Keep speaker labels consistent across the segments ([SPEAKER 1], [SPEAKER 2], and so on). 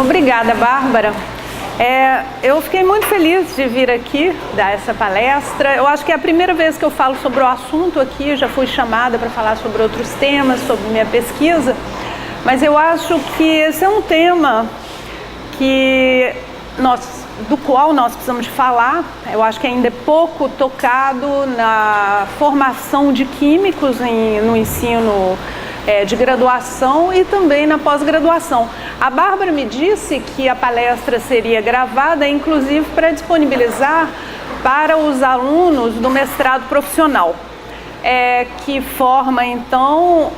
[SPEAKER 1] Obrigada, Bárbara. Eu fiquei muito feliz de vir aqui dar essa palestra. Eu acho que é a primeira vez que eu falo sobre o assunto aqui. Já fui chamada para falar sobre outros temas, sobre minha pesquisa, mas eu acho que esse é um tema do qual nós precisamos de falar. Eu acho que ainda é pouco tocado na formação de químicos no ensino de graduação e também na pós-graduação. A Bárbara me disse que a palestra seria gravada, inclusive para disponibilizar para os alunos do mestrado profissional, que forma então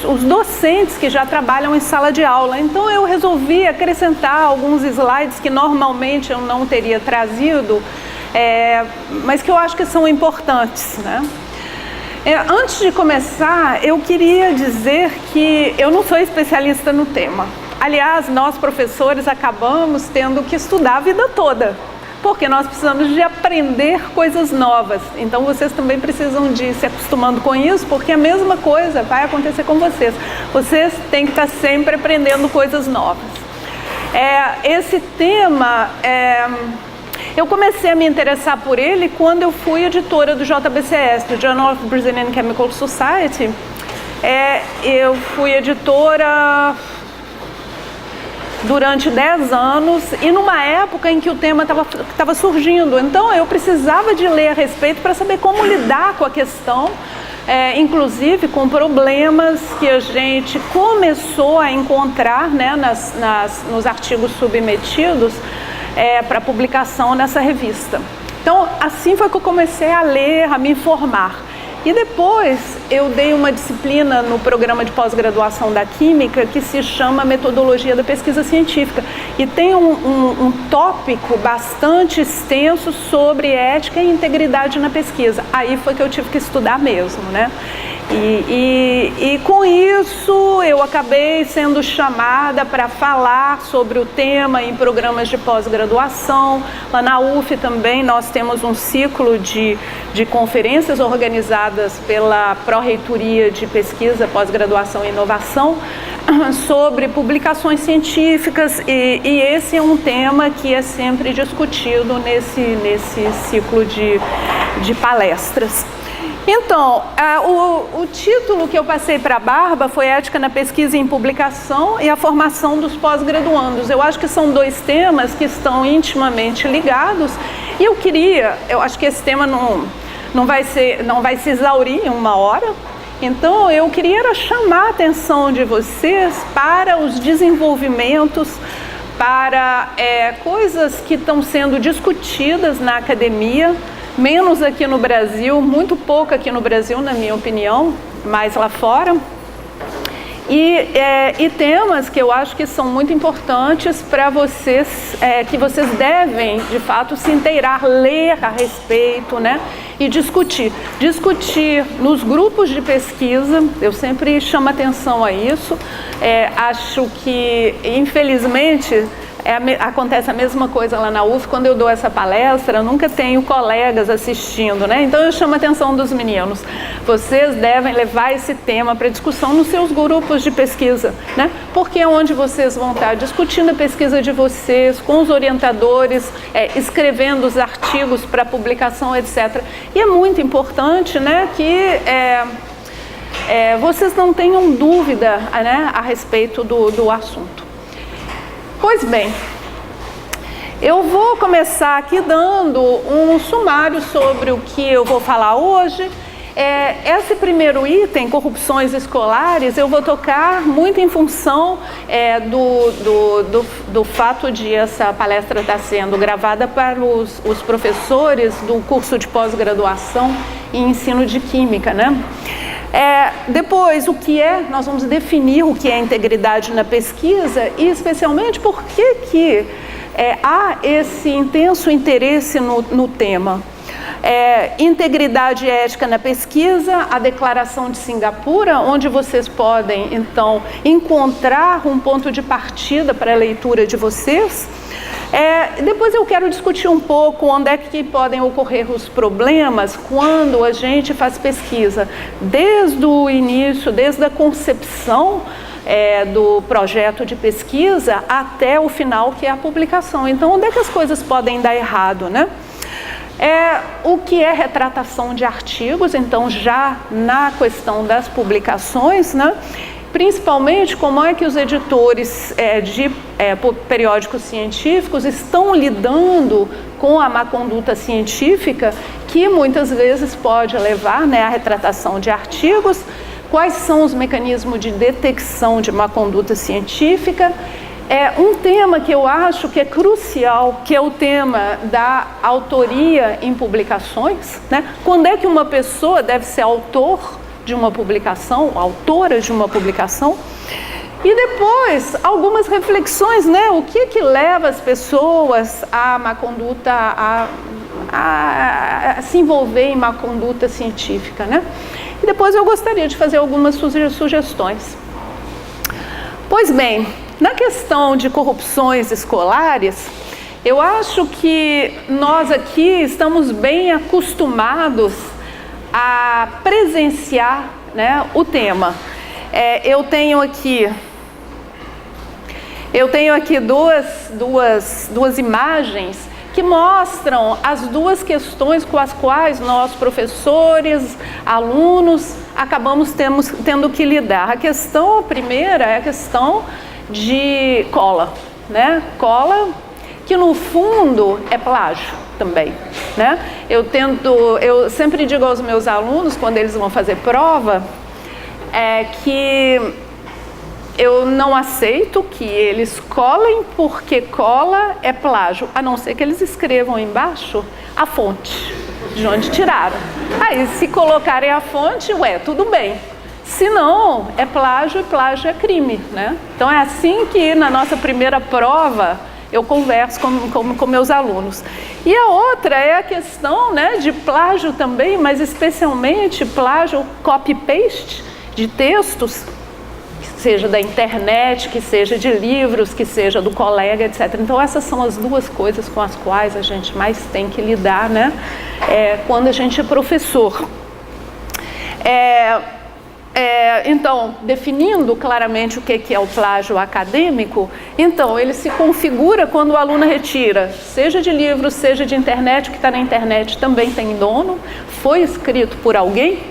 [SPEAKER 1] os docentes que já trabalham em sala de aula. Então eu resolvi acrescentar alguns slides que normalmente eu não teria trazido, mas que eu acho que são importantes, né? Antes de começar, eu queria dizer que eu não sou especialista no tema. Aliás, nós professores acabamos tendo que estudar a vida toda, porque nós precisamos de aprender coisas novas. Então vocês também precisam de ir se acostumando com isso, porque a mesma coisa vai acontecer com vocês. Vocês têm que estar sempre aprendendo coisas novas. Esse tema, eu comecei a me interessar por ele quando eu fui editora do JBCS, do Journal of Brazilian Chemical Society. Eu fui editora durante 10 anos e numa época em que o tema estava surgindo. Então eu precisava de ler a respeito para saber como lidar com a questão, inclusive com problemas que a gente começou a encontrar, né, nos artigos submetidos para publicação nessa revista. Então assim foi que eu comecei a ler, a me informar. E depois eu dei uma disciplina no programa de pós-graduação da Química que se chama Metodologia da Pesquisa Científica. E tem um tópico bastante extenso sobre ética e integridade na pesquisa. Aí foi que eu tive que estudar mesmo, né? E com isso eu acabei sendo chamada para falar sobre o tema em programas de pós-graduação. Lá na UF também nós temos um ciclo de conferências organizadas pela Pró-Reitoria de Pesquisa, Pós-Graduação e Inovação sobre publicações científicas, e esse é um tema que é sempre discutido nesse ciclo de palestras. Então, o título que eu passei para a Barba foi Ética na Pesquisa e em Publicação e a Formação dos Pós-Graduandos. Eu acho que são dois temas que estão intimamente ligados e eu acho que esse tema não vai se exaurir em uma hora. Então, eu queria chamar a atenção de vocês para os desenvolvimentos, para coisas que estão sendo discutidas na academia, menos aqui no Brasil, muito pouco aqui no Brasil, na minha opinião, mais lá fora. E temas que eu acho que são muito importantes para vocês, que vocês devem, de fato, se inteirar, ler a respeito, né? E discutir nos grupos de pesquisa. Eu sempre chamo atenção a isso. Acho que, infelizmente, acontece a mesma coisa lá na UF. Quando eu dou essa palestra, eu nunca tenho colegas assistindo, né? Então eu chamo a atenção dos meninos. Vocês devem levar esse tema para discussão nos seus grupos de pesquisa, né? Porque é onde vocês vão estar discutindo a pesquisa de vocês, com os orientadores, escrevendo os artigos para publicação, etc. E é muito importante, né, que vocês não tenham dúvida, né, a respeito do assunto. Pois bem, eu vou começar aqui dando um sumário sobre o que eu vou falar hoje. Esse primeiro item, corrupções escolares, eu vou tocar muito em função do fato de essa palestra estar sendo gravada para os professores do curso de pós-graduação em ensino de Química, né? Depois, nós vamos definir o que é integridade na pesquisa e, especialmente, por que há esse intenso interesse no tema. Integridade e ética na pesquisa, a Declaração de Singapura, onde vocês podem, então, encontrar um ponto de partida para a leitura de vocês. Depois eu quero discutir um pouco onde é que podem ocorrer os problemas quando a gente faz pesquisa, desde o início, desde a concepção, do projeto de pesquisa até o final, que é a publicação. Então, onde é que as coisas podem dar errado, né? O que é retratação de artigos, então já na questão das publicações, né? Principalmente como é que os editores de periódicos científicos estão lidando com a má conduta científica, que muitas vezes pode levar, né, à retratação de artigos. Quais são os mecanismos de detecção de má conduta científica? Um tema que eu acho que é crucial, que é o tema da autoria em publicações, né? Quando é que uma pessoa deve ser autor de uma publicação, autora de uma publicação? E depois, algumas reflexões, né? O que leva as pessoas à má conduta, a se envolver em má conduta científica, né? E depois eu gostaria de fazer algumas sugestões. Pois bem, na questão de corrupções escolares, eu acho que nós aqui estamos bem acostumados a presenciar, né, o tema. Eu tenho aqui duas imagens que mostram as duas questões com as quais nós, professores, alunos, acabamos tendo que lidar. A primeira é a questão de cola, né? Cola, que no fundo é plágio também, né? Eu sempre digo aos meus alunos, quando eles vão fazer prova, que eu não aceito que eles colem, porque cola é plágio, a não ser que eles escrevam embaixo a fonte, de onde tiraram. Aí, se colocarem a fonte, tudo bem. Se não, é plágio, e plágio é crime, né? Então é assim que na nossa primeira prova eu converso com meus alunos. E a outra é a questão, né, de plágio também, mas especialmente plágio copy-paste de textos, que seja da internet, que seja de livros, que seja do colega, etc. Então essas são as duas coisas com as quais a gente mais tem que lidar, né, quando a gente é professor. Então, definindo claramente o que é o plágio acadêmico, então ele se configura quando o aluno retira, seja de livro, seja de internet. O que está na internet também tem dono, foi escrito por alguém.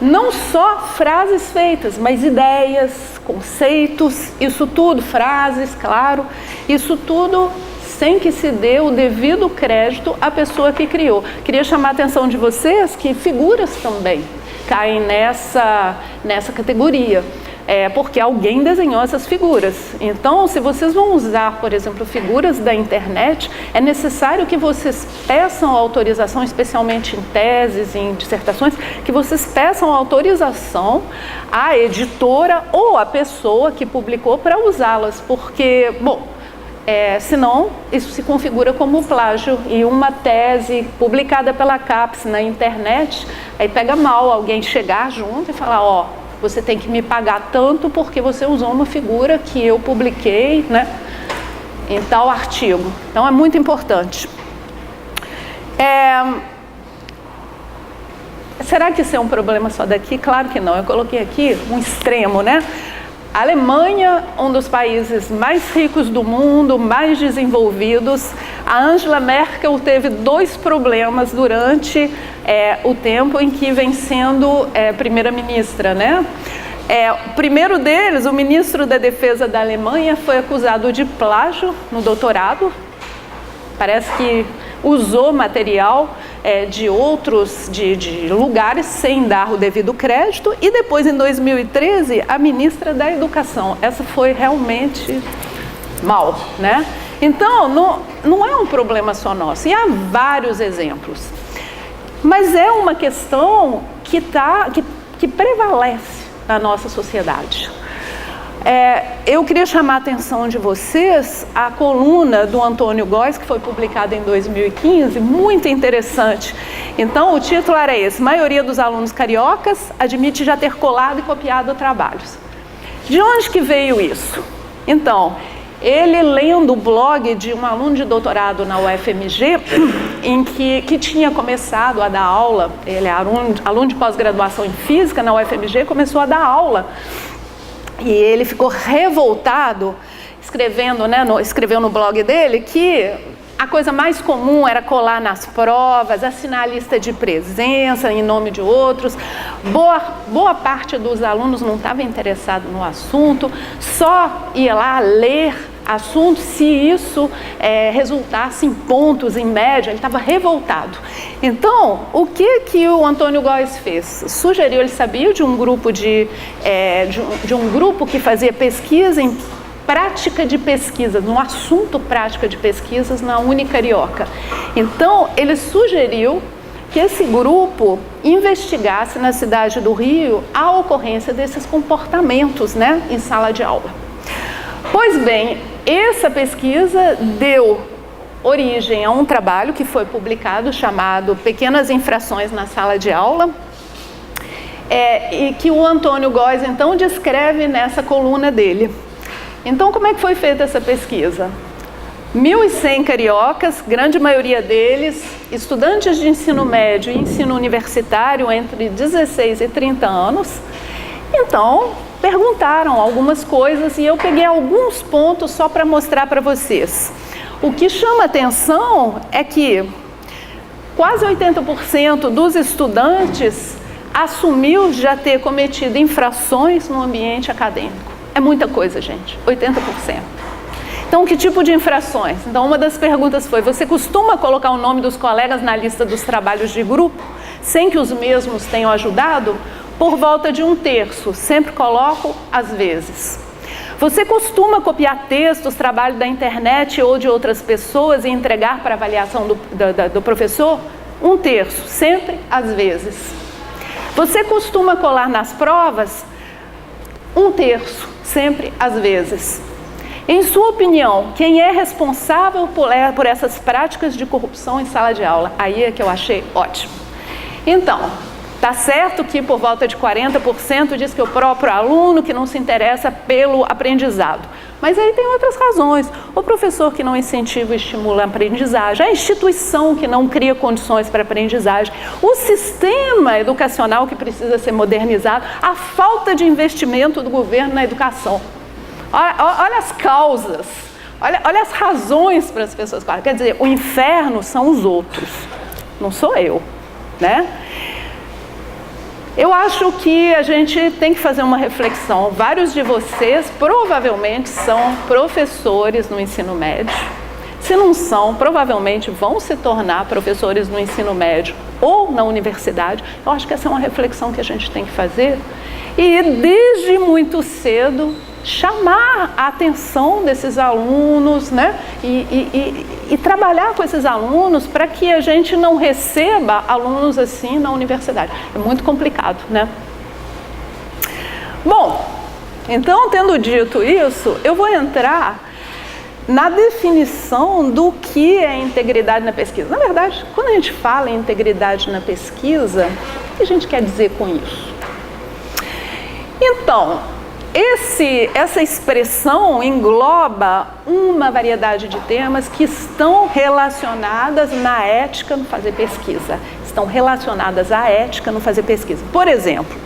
[SPEAKER 1] Não só frases feitas, mas ideias, conceitos, isso tudo, frases, claro, isso tudo sem que se dê o devido crédito à pessoa que criou. Queria chamar a atenção de vocês que figuras também caem nessa categoria, porque alguém desenhou essas figuras. Então, se vocês vão usar, por exemplo, figuras da internet, é necessário que vocês peçam autorização, especialmente em teses, em dissertações, que vocês peçam autorização à editora ou à pessoa que publicou para usá-las, porque, senão isso se configura como plágio. E uma tese publicada pela CAPES na internet, aí pega mal alguém chegar junto e falar, você tem que me pagar tanto porque você usou uma figura que eu publiquei, né, em tal artigo. Então é muito importante. Será que isso é um problema só daqui? Claro que não. Eu coloquei aqui um extremo, né? A Alemanha, um dos países mais ricos do mundo, mais desenvolvidos. A Angela Merkel teve 2 problemas durante o tempo em que vem sendo primeira-ministra, né? O primeiro deles, o ministro da Defesa da Alemanha, foi acusado de plágio no doutorado. Parece que usou material de outros de lugares sem dar o devido crédito. E depois, em 2013, a ministra da Educação. Essa foi realmente mal, né? Então, não é um problema só nosso. E há vários exemplos. Mas é uma questão que prevalece na nossa sociedade. Eu queria chamar a atenção de vocês a coluna do Antônio Góes, que foi publicada em 2015, muito interessante. Então, o título era esse: maioria dos alunos cariocas admite já ter colado e copiado trabalhos. De onde que veio isso? Então, ele lendo o blog de um aluno de doutorado na UFMG, em que tinha começado a dar aula, ele é aluno de pós-graduação em Física na UFMG, começou a dar aula E ele ficou revoltado, escreveu no blog dele que a coisa mais comum era colar nas provas, assinar a lista de presença em nome de outros. Boa parte dos alunos não estava interessado no assunto, só ia lá ler assunto se isso resultasse em pontos, em média. Ele estava revoltado. Então, o que o Antônio Góes fez? Sugeriu, ele sabia de um grupo de um grupo que fazia pesquisa em prática de pesquisa, no assunto prática de pesquisas na Unicarioca. Então, ele sugeriu que esse grupo investigasse na cidade do Rio a ocorrência desses comportamentos, né, em sala de aula. Pois bem, essa pesquisa deu origem a um trabalho que foi publicado chamado Pequenas Infrações na Sala de Aula, e que o Antônio Góes, então, descreve nessa coluna dele. Então, como é que foi feita essa pesquisa? 1.100 cariocas, grande maioria deles, estudantes de ensino médio e ensino universitário entre 16 e 30 anos. Então, perguntaram algumas coisas e eu peguei alguns pontos só para mostrar para vocês. O que chama atenção é que quase 80% dos estudantes assumiu já ter cometido infrações no ambiente acadêmico. É muita coisa, gente, 80%. Então, que tipo de infrações? Então, uma das perguntas foi: você costuma colocar o nome dos colegas na lista dos trabalhos de grupo, sem que os mesmos tenham ajudado? Por volta de 1/3, sempre coloco às vezes. Você costuma copiar textos, trabalho da internet ou de outras pessoas e entregar para avaliação do professor? 1/3, sempre às vezes. Você costuma colar nas provas? 1/3, sempre às vezes. Em sua opinião, quem é responsável por essas práticas de corrupção em sala de aula? Aí é que eu achei ótimo. Então, tá certo que por volta de 40% diz que o próprio aluno que não se interessa pelo aprendizado. Mas aí tem outras razões. O professor que não incentiva e estimula a aprendizagem, a instituição que não cria condições para a aprendizagem, o sistema educacional que precisa ser modernizado, a falta de investimento do governo na educação. Olha as causas, olha as razões para as pessoas. Quer dizer, o inferno são os outros, não sou eu, né? Eu acho que a gente tem que fazer uma reflexão. Vários de vocês provavelmente são professores no ensino médio. Se não são, provavelmente vão se tornar professores no ensino médio ou na universidade. Eu acho que essa é uma reflexão que a gente tem que fazer. E desde muito cedo chamar a atenção desses alunos, né? E trabalhar com esses alunos para que a gente não receba alunos assim na universidade. É muito complicado, né? Bom, então, tendo dito isso, eu vou entrar na definição do que é integridade na pesquisa. Na verdade, quando a gente fala em integridade na pesquisa, o que a gente quer dizer com isso? Então, essa expressão engloba uma variedade de temas que estão relacionadas na ética no fazer pesquisa. Estão relacionadas à ética no fazer pesquisa. Por exemplo,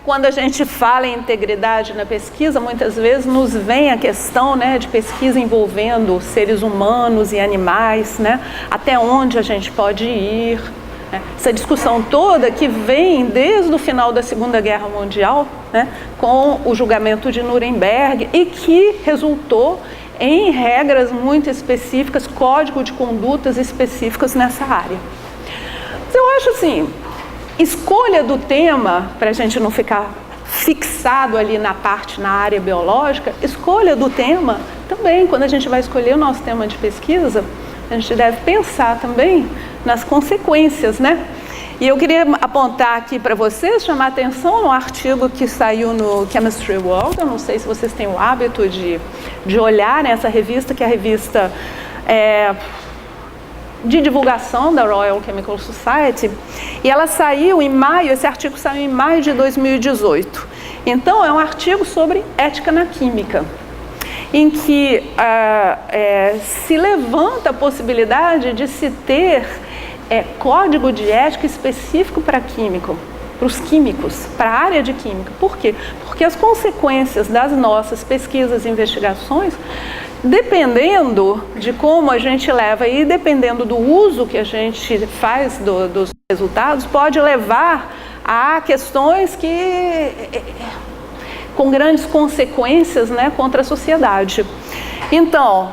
[SPEAKER 1] quando a gente fala em integridade na pesquisa, muitas vezes nos vem a questão, né, de pesquisa envolvendo seres humanos e animais, né, até onde a gente pode ir. Essa discussão toda que vem desde o final da Segunda Guerra Mundial, né, com o julgamento de Nuremberg, e que resultou em regras muito específicas, código de condutas específicas nessa área. Mas eu acho assim, escolha do tema, para a gente não ficar fixado ali na área biológica, escolha do tema também, quando a gente vai escolher o nosso tema de pesquisa, a gente deve pensar também nas consequências, né? E eu queria apontar aqui para vocês, chamar a atenção no artigo que saiu no Chemistry World. Eu não sei se vocês têm o hábito de olhar nessa revista, que é a revista de divulgação da Royal Chemical Society, e ela saiu em maio, esse artigo saiu em maio de 2018. Então, é um artigo sobre ética na química, em que se levanta a possibilidade de se ter código de ética específico para químico. para os químicos, para a área de química. Por quê? Porque as consequências das nossas pesquisas e investigações, dependendo de como a gente leva e dependendo do uso que a gente faz dos resultados, pode levar a questões com grandes consequências, né, contra a sociedade. Então,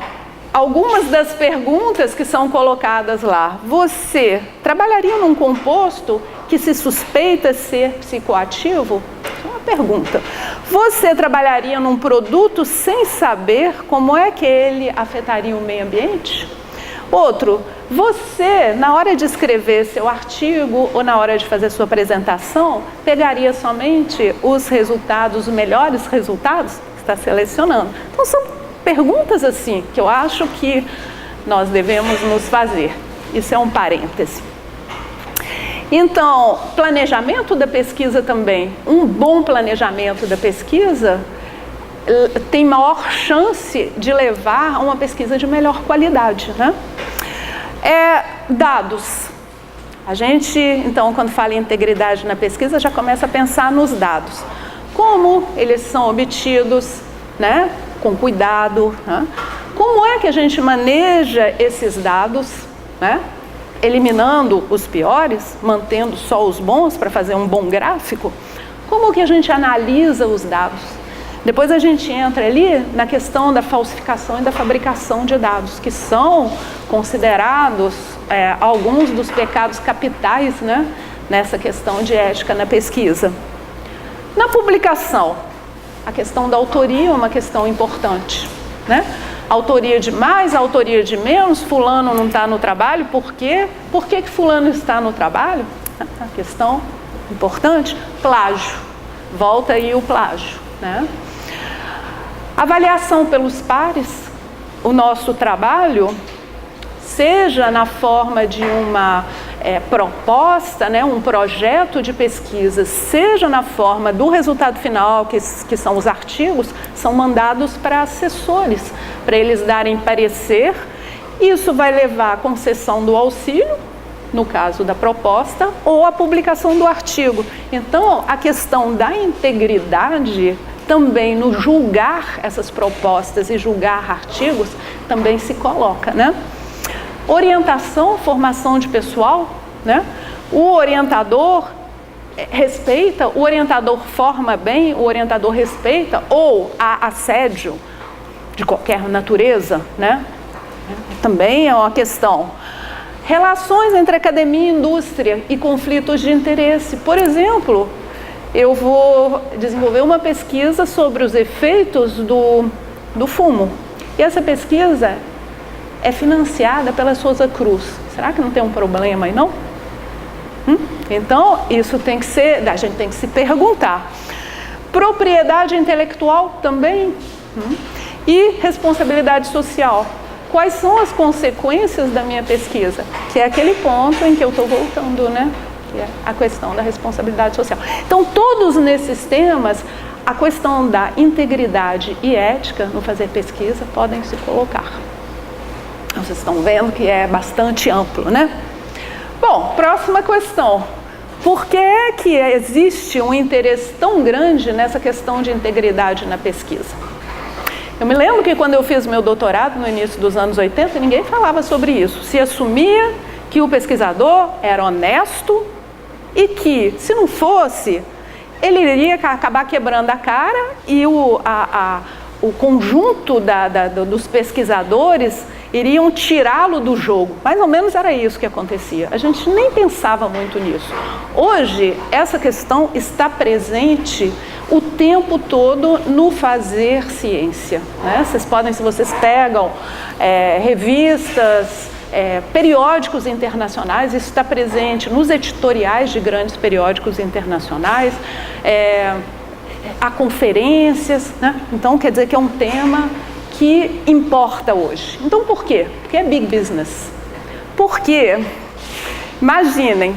[SPEAKER 1] algumas das perguntas que são colocadas lá: você trabalharia num composto que se suspeita ser psicoativo? É uma pergunta. Você trabalharia num produto sem saber como é que ele afetaria o meio ambiente? Outro, você, na hora de escrever seu artigo ou na hora de fazer sua apresentação, pegaria somente os resultados, os melhores resultados que está selecionando? Então, são perguntas assim que eu acho que nós devemos nos fazer. Isso é um parêntese. Então, planejamento da pesquisa também. Um bom planejamento da pesquisa tem maior chance de levar a uma pesquisa de melhor qualidade, né? Dados. A gente, então, quando fala em integridade na pesquisa, já começa a pensar nos dados. Como eles são obtidos, né? Com cuidado, né? Como é que a gente maneja esses dados, né? Eliminando os piores, mantendo só os bons para fazer um bom gráfico? Como que a gente analisa os dados? Depois a gente entra ali na questão da falsificação e da fabricação de dados, que são considerados alguns dos pecados capitais, né, nessa questão de ética na pesquisa. Na publicação, a questão da autoria é uma questão importante, né? Autoria de mais, autoria de menos, fulano não está no trabalho, por quê? Por que fulano está no trabalho? A questão importante. Plágio, volta aí o plágio, né? Avaliação pelos pares. O nosso trabalho, seja na forma de uma proposta, né, um projeto de pesquisa, seja na forma do resultado final, que são os artigos, são mandados para assessores, para eles darem parecer. Isso vai levar à concessão do auxílio, no caso da proposta, ou à publicação do artigo. Então, a questão da integridade também no julgar essas propostas e julgar artigos também se coloca, né? Orientação, formação de pessoal, né? O orientador respeita, o orientador forma bem, o orientador respeita, ou há assédio de qualquer natureza, né? Também é uma questão. Relações entre academia e indústria e conflitos de interesse. Por exemplo, eu vou desenvolver uma pesquisa sobre os efeitos do fumo. E essa pesquisa é financiada pela Souza Cruz. Será que não tem um problema aí, não? Então, isso tem que ser, a gente tem que se perguntar. Propriedade intelectual também. E responsabilidade social. Quais são as consequências da minha pesquisa? Que é aquele ponto em que eu estou voltando, né? Que é a questão da responsabilidade social. Então, todos nesses temas, a questão da integridade e ética no fazer pesquisa podem se colocar. Vocês estão vendo que é bastante amplo, né? Bom, próxima questão. Por que é que existe um interesse tão grande nessa questão de integridade na pesquisa? Eu me lembro que quando eu fiz meu doutorado no início dos anos 80, ninguém falava sobre isso. Se assumia que o pesquisador era honesto e que, se não fosse, ele iria acabar quebrando a cara e o conjunto dos pesquisadores iriam tirá-lo do jogo. Mais ou menos era isso que acontecia. A gente nem pensava muito nisso. Hoje, essa questão está presente o tempo todo no fazer ciência, né? Vocês podem, se vocês pegam revistas, periódicos internacionais, isso está presente nos editoriais de grandes periódicos internacionais, há conferências, né? Então, quer dizer que é um tema que importa hoje. Então, por quê? Porque é big business. Porque, imaginem,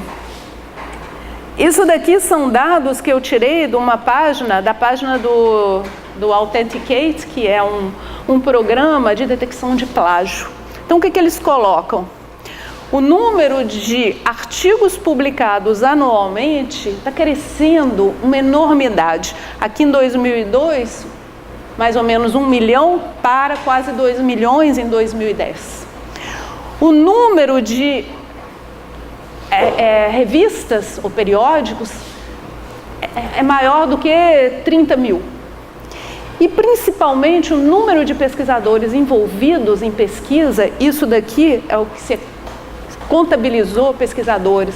[SPEAKER 1] isso daqui são dados que eu tirei de uma página, da página do Authenticate, que é um programa de detecção de plágio. Então, o que eles colocam? O número de artigos publicados anualmente está crescendo uma enormidade. Aqui em 2002, mais ou menos 1 milhão para quase 2 milhões em 2010. O número de revistas ou periódicos é maior do que 30 mil. E principalmente o número de pesquisadores envolvidos em pesquisa, isso daqui é o que se contabilizou, pesquisadores,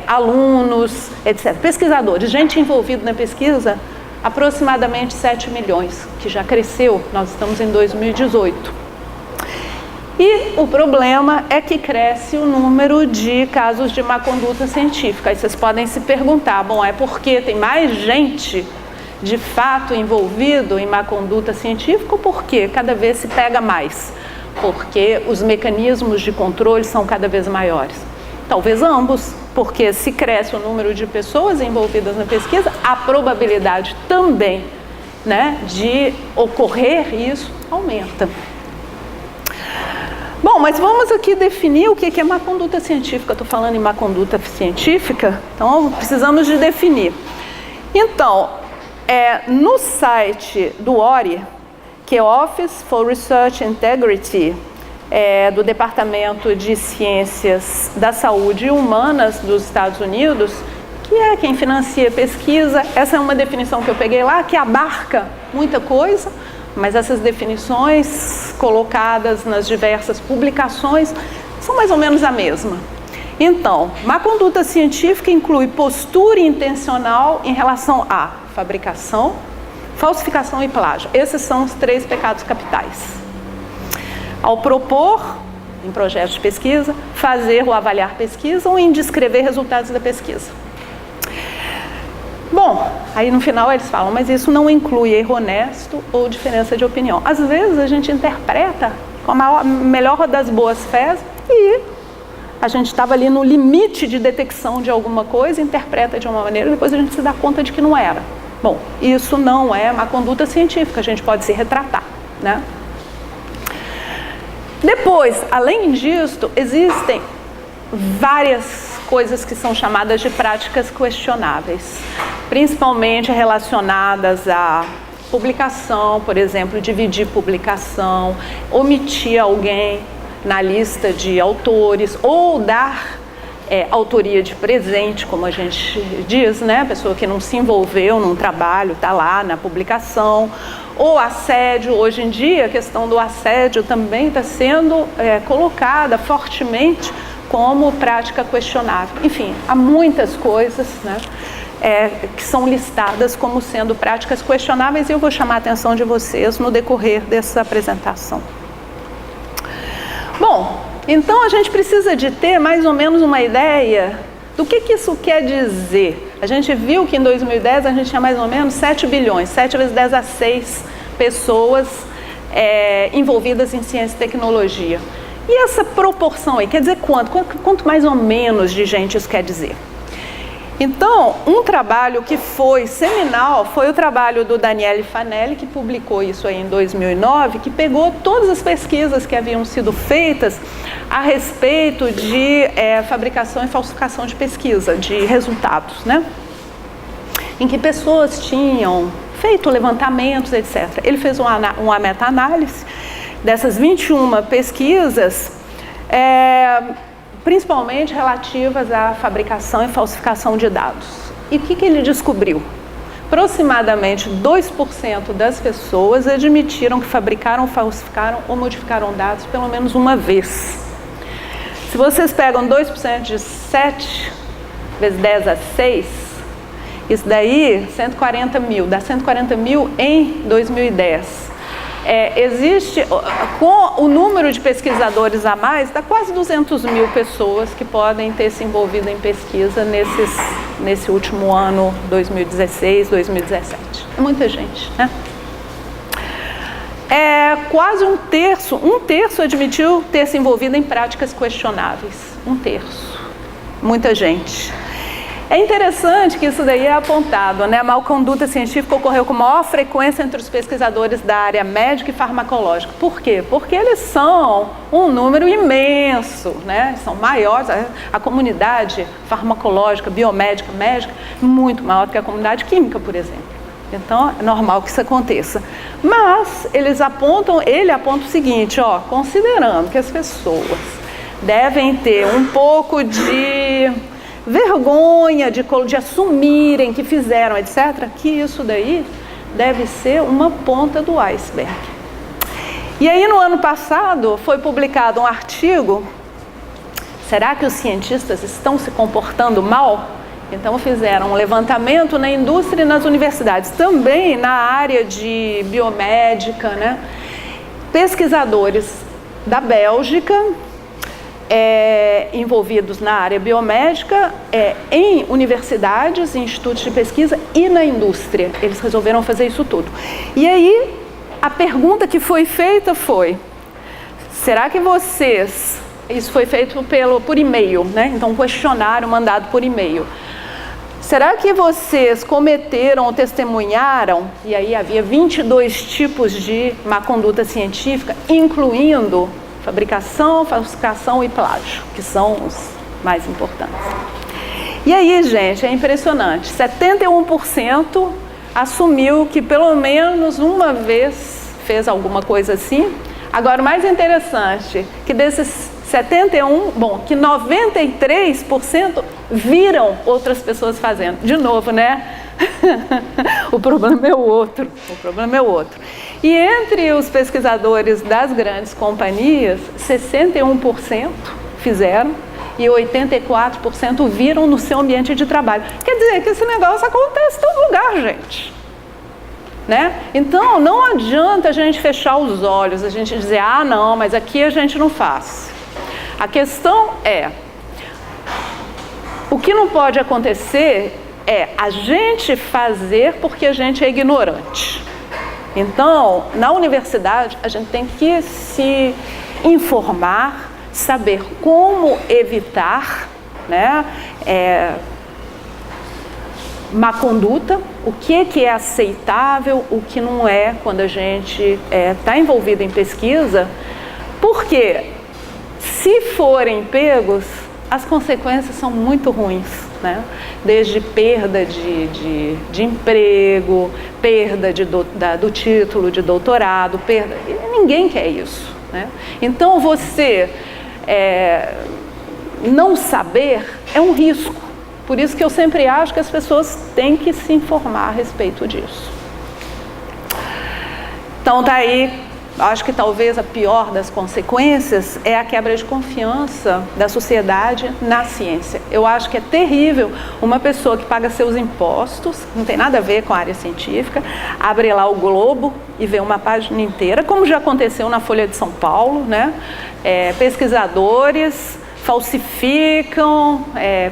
[SPEAKER 1] alunos, etc. Pesquisadores, gente envolvida na pesquisa, aproximadamente 7 milhões, que já cresceu, nós estamos em 2018. E o problema é que cresce o número de casos de má conduta científica. Aí vocês podem se perguntar, bom, é porque tem mais gente de fato envolvido em má conduta científica ou porque cada vez se pega mais? Porque os mecanismos de controle são cada vez maiores. Talvez ambos, porque se cresce o número de pessoas envolvidas na pesquisa, a probabilidade também, né, de ocorrer isso aumenta. Bom, mas vamos aqui definir o que é má conduta científica. Estou falando em má conduta científica, então precisamos de definir. Então, no site do ORI, que é Office for Research Integrity, do Departamento de Ciências da Saúde e Humanas dos Estados Unidos, que é quem financia pesquisa, essa é uma definição que eu peguei lá, que abarca muita coisa, mas essas definições colocadas nas diversas publicações são mais ou menos a mesma. Então, má conduta científica inclui postura intencional em relação à fabricação, falsificação e plágio. Esses são os 3 pecados capitais. Ao propor, em projetos de pesquisa, fazer ou avaliar pesquisa ou em descrever resultados da pesquisa. Bom, aí no final eles falam, mas isso não inclui erro honesto ou diferença de opinião. Às vezes a gente interpreta com a melhor das boas fés e a gente estava ali no limite de detecção de alguma coisa, interpreta de uma maneira e depois a gente se dá conta de que não era. Bom, isso não é má conduta científica, a gente pode se retratar, né? Depois, além disso, existem várias coisas que são chamadas de práticas questionáveis, principalmente relacionadas à publicação, por exemplo, dividir publicação, omitir alguém na lista de autores ou dar autoria de presente, como a gente diz, né? A pessoa que não se envolveu num trabalho, está lá na publicação, ou assédio. Hoje em dia a questão do assédio também está sendo colocada fortemente como prática questionável. Enfim, há muitas coisas, né, que são listadas como sendo práticas questionáveis e eu vou chamar a atenção de vocês no decorrer dessa apresentação. Bom, então a gente precisa de ter mais ou menos uma ideia do que isso quer dizer. A gente viu que em 2010 a gente tinha mais ou menos 7 bilhões, 7 vezes 10 a 6 pessoas envolvidas em ciência e tecnologia. E essa proporção aí, quer dizer quanto mais ou menos de gente isso quer dizer? Então, um trabalho que foi seminal foi o trabalho do Daniele Fanelli, que publicou isso aí em 2009, que pegou todas as pesquisas que haviam sido feitas a respeito de fabricação e falsificação de pesquisa, de resultados, né? Em que pessoas tinham feito levantamentos, etc. Ele fez uma meta-análise dessas 21 pesquisas, principalmente relativas à fabricação e falsificação de dados. E o que ele descobriu? Aproximadamente 2% das pessoas admitiram que fabricaram, falsificaram ou modificaram dados pelo menos uma vez. Se vocês pegam 2% de 7 vezes 10 a 6, isso daí, 140 mil, dá 140 mil em 2010. Existe, com o número de pesquisadores a mais, dá quase 200 mil pessoas que podem ter se envolvido em pesquisa nesse último ano, 2016, 2017. É muita gente, né? Quase um terço admitiu ter se envolvido em práticas questionáveis. Um terço. Muita gente. É interessante que isso daí é apontado, né? A má conduta científica ocorreu com maior frequência entre os pesquisadores da área médica e farmacológica. Por quê? Porque eles são um número imenso, né? São maiores, a comunidade farmacológica, biomédica, médica, muito maior do que a comunidade química, por exemplo. Então, é normal que isso aconteça. Mas ele aponta o seguinte, ó, considerando que as pessoas devem ter um pouco de vergonha de assumirem que fizeram, etc., que isso daí deve ser uma ponta do iceberg. E aí, no ano passado, foi publicado um artigo, será que os cientistas estão se comportando mal? Então, fizeram um levantamento na indústria e nas universidades, também na área de biomédica, né? Pesquisadores da Bélgica, envolvidos na área biomédica, em universidades, em institutos de pesquisa e na indústria. Eles resolveram fazer isso tudo. E aí, a pergunta que foi feita foi, será que vocês... Isso foi feito por e-mail, né? Então, um questionário mandado por e-mail. Será que vocês cometeram ou testemunharam, e aí havia 22 tipos de má conduta científica, incluindo fabricação, falsificação e plágio, que são os mais importantes. E aí, gente, é impressionante, 71% assumiu que pelo menos uma vez fez alguma coisa assim. Agora, o mais interessante, que desses que 93% viram outras pessoas fazendo. De novo, né? O problema é o outro. E entre os pesquisadores das grandes companhias, 61% fizeram e 84% viram no seu ambiente de trabalho. Quer dizer que esse negócio acontece em todo lugar, gente. Né? Então, não adianta a gente fechar os olhos, a gente dizer, ah, não, mas aqui a gente não faz. A questão é, o que não pode acontecer é a gente fazer porque a gente é ignorante. Então, na universidade, a gente tem que se informar, saber como evitar, né, má conduta, o que é aceitável, o que não é quando a gente está envolvido em pesquisa, porque se forem pegos, as consequências são muito ruins, né? Desde perda de emprego, perda do título de doutorado, ninguém quer isso, né? Então, você não saber é um risco. Por isso que eu sempre acho que as pessoas têm que se informar a respeito disso. Então, tá aí. Acho que talvez a pior das consequências é a quebra de confiança da sociedade na ciência. Eu acho que é terrível uma pessoa que paga seus impostos, não tem nada a ver com a área científica, abre lá o Globo e vê uma página inteira, como já aconteceu na Folha de São Paulo, né? Pesquisadores falsificam,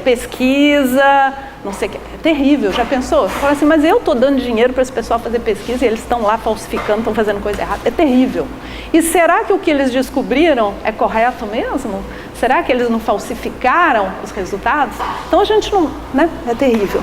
[SPEAKER 1] pesquisa, não sei o que. É terrível, já pensou? Você fala assim, mas eu estou dando dinheiro para esse pessoal fazer pesquisa e eles estão lá falsificando, estão fazendo coisa errada. É terrível. E será que o que eles descobriram é correto mesmo? Será que eles não falsificaram os resultados? Então a gente não, né? É terrível.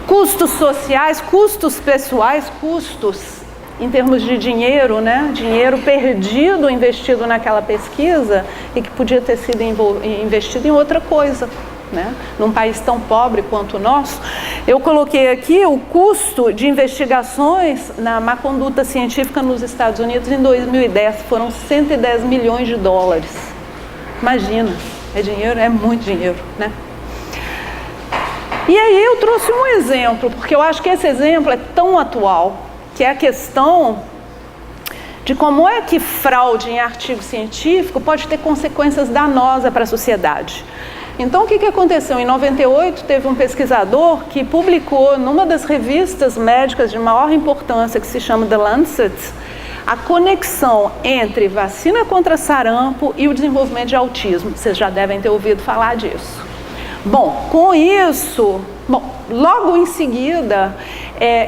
[SPEAKER 1] Custos sociais, custos pessoais, custos em termos de dinheiro, né? Dinheiro perdido, investido naquela pesquisa e que podia ter sido investido em outra coisa, né? Num país tão pobre quanto o nosso. Eu coloquei aqui o custo de investigações na má conduta científica nos Estados Unidos em 2010, foram 110 milhões de dólares. Imagina, é dinheiro, é muito dinheiro, né? E aí eu trouxe um exemplo, porque eu acho que esse exemplo é tão atual, que é a questão de como é que fraude em artigo científico pode ter consequências danosas para a sociedade. Então, o que aconteceu? Em 98, teve um pesquisador que publicou numa das revistas médicas de maior importância, que se chama The Lancet, a conexão entre vacina contra sarampo e o desenvolvimento de autismo. Vocês já devem ter ouvido falar disso. Bom, com isso, logo em seguida,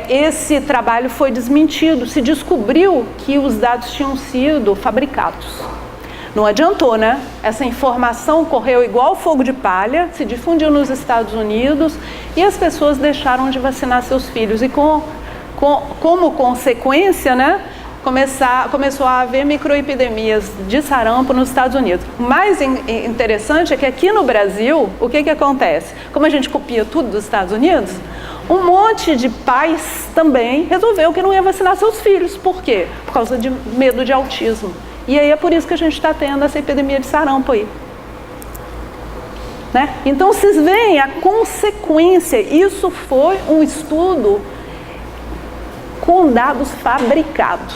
[SPEAKER 1] esse trabalho foi desmentido, se descobriu que os dados tinham sido fabricados. Não adiantou, né? Essa informação correu igual fogo de palha, se difundiu nos Estados Unidos e as pessoas deixaram de vacinar seus filhos. E como consequência, né, começou a haver microepidemias de sarampo nos Estados Unidos. O mais interessante é que aqui no Brasil, o que acontece? Como a gente copia tudo dos Estados Unidos, um monte de pais também resolveu que não ia vacinar seus filhos. Por quê? Por causa de medo de autismo. E aí é por isso que a gente está tendo essa epidemia de sarampo aí. Né? Então vocês veem a consequência. Isso foi um estudo com dados fabricados.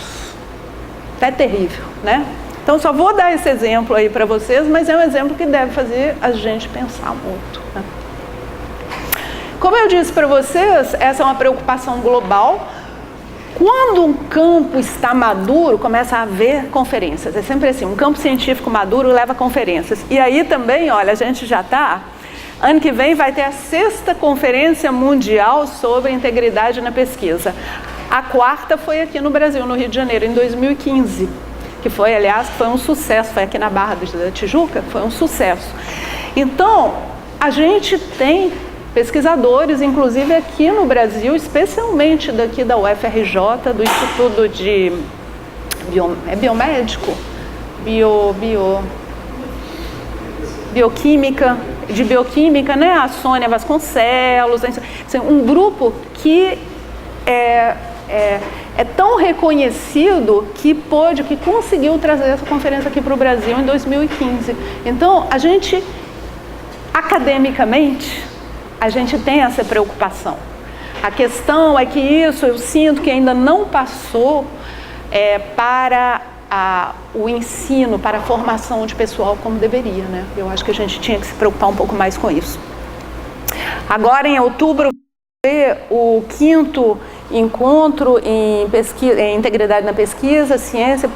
[SPEAKER 1] É terrível, né? Então só vou dar esse exemplo aí para vocês, mas é um exemplo que deve fazer a gente pensar muito. Né? Como eu disse para vocês, essa é uma preocupação global. Quando um campo está maduro, começa a haver conferências. É sempre assim, um campo científico maduro leva conferências. E aí também, olha, a gente já está... Ano que vem vai ter a 6ª Conferência Mundial sobre Integridade na Pesquisa. A 4ª foi aqui no Brasil, no Rio de Janeiro, em 2015. Que foi, aliás, foi um sucesso. Foi aqui na Barra da Tijuca, foi um sucesso. Então, a gente tem... pesquisadores, inclusive aqui no Brasil, especialmente daqui da UFRJ, do Instituto de Biomédico? Bioquímica, né? A Sônia Vasconcelos, assim, um grupo que é tão reconhecido que conseguiu trazer essa conferência aqui para o Brasil em 2015. Então, a gente, academicamente, a gente tem essa preocupação. A questão é que isso eu sinto que ainda não passou para o ensino, para a formação de pessoal como deveria, né? Eu acho que a gente tinha que se preocupar um pouco mais com isso. Agora, em outubro, vai ter o 5º encontro em integridade na pesquisa, ciência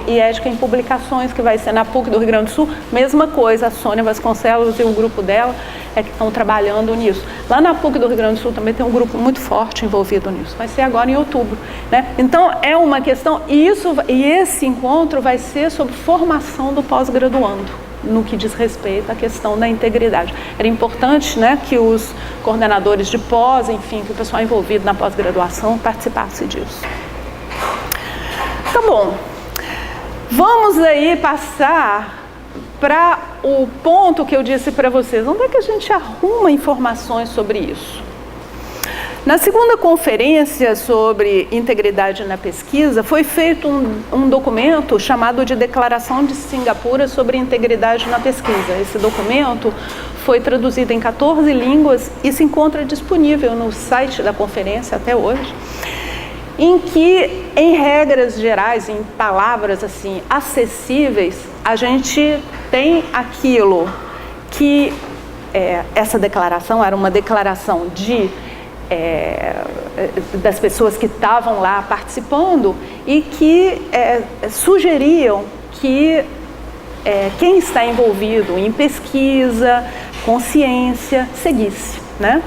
[SPEAKER 1] e ética em publicações, que vai ser na PUC do Rio Grande do Sul. Mesma coisa, a Sônia Vasconcelos e o grupo dela que estão trabalhando nisso. Lá na PUC do Rio Grande do Sul também tem um grupo muito forte envolvido nisso. Vai ser agora em outubro, né? Então é uma questão, e esse encontro vai ser sobre formação do pós-graduando, no que diz respeito à questão da integridade. Era importante, né, que os coordenadores de pós, enfim, que o pessoal envolvido na pós-graduação participasse disso. Tá bom. Vamos aí passar para o ponto que eu disse para vocês. Onde é que a gente arruma informações sobre isso? Na 2ª conferência sobre integridade na pesquisa, foi feito um documento chamado de Declaração de Singapura sobre Integridade na Pesquisa. Esse documento foi traduzido em 14 línguas e se encontra disponível no site da conferência até hoje, em que, em regras gerais, em palavras assim acessíveis, a gente tem aquilo que essa declaração era uma declaração das pessoas que estavam lá participando e que sugeriam que quem está envolvido em pesquisa, consciência, seguisse, né?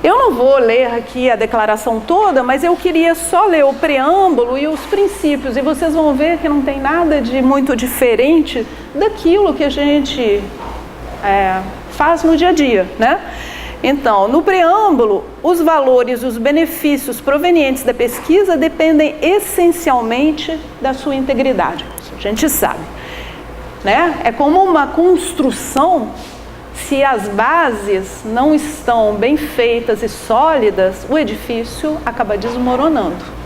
[SPEAKER 1] Eu não vou ler aqui a declaração toda, mas eu queria só ler o preâmbulo e os princípios, e vocês vão ver que não tem nada de muito diferente daquilo que a gente faz no dia a dia, né? Então, no preâmbulo, os valores e os benefícios provenientes da pesquisa dependem essencialmente da sua integridade. Isso a gente sabe, né? É como uma construção. Se as bases não estão bem feitas e sólidas, o edifício acaba desmoronando.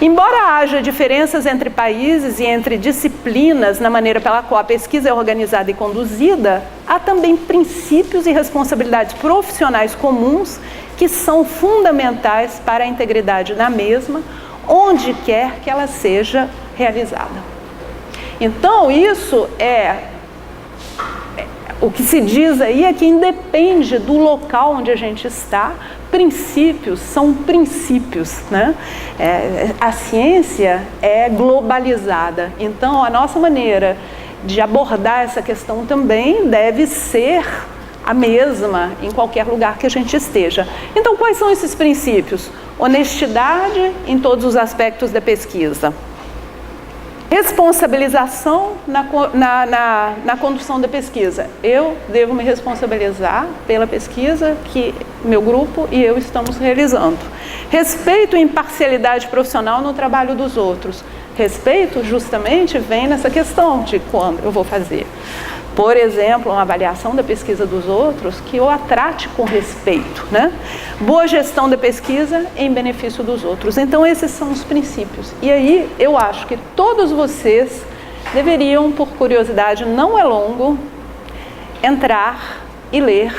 [SPEAKER 1] Embora haja diferenças entre países e entre disciplinas na maneira pela qual a pesquisa é organizada e conduzida, há também princípios e responsabilidades profissionais comuns que são fundamentais para a integridade da mesma, onde quer que ela seja realizada. Então, isso o que se diz aí é que independe do local onde a gente está, princípios são princípios, né? A ciência é globalizada, então a nossa maneira de abordar essa questão também deve ser a mesma em qualquer lugar que a gente esteja. Então, quais são esses princípios? Honestidade em todos os aspectos da pesquisa. Responsabilização na condução da pesquisa. Eu devo me responsabilizar pela pesquisa que meu grupo e eu estamos realizando. Respeito e imparcialidade profissional no trabalho dos outros. Respeito justamente vem nessa questão de quando eu vou fazer, por exemplo, uma avaliação da pesquisa dos outros, que eu a trate com respeito, né? Boa gestão da pesquisa em benefício dos outros. Então, esses são os princípios. E aí, eu acho que todos vocês deveriam, por curiosidade, não é longo, entrar e ler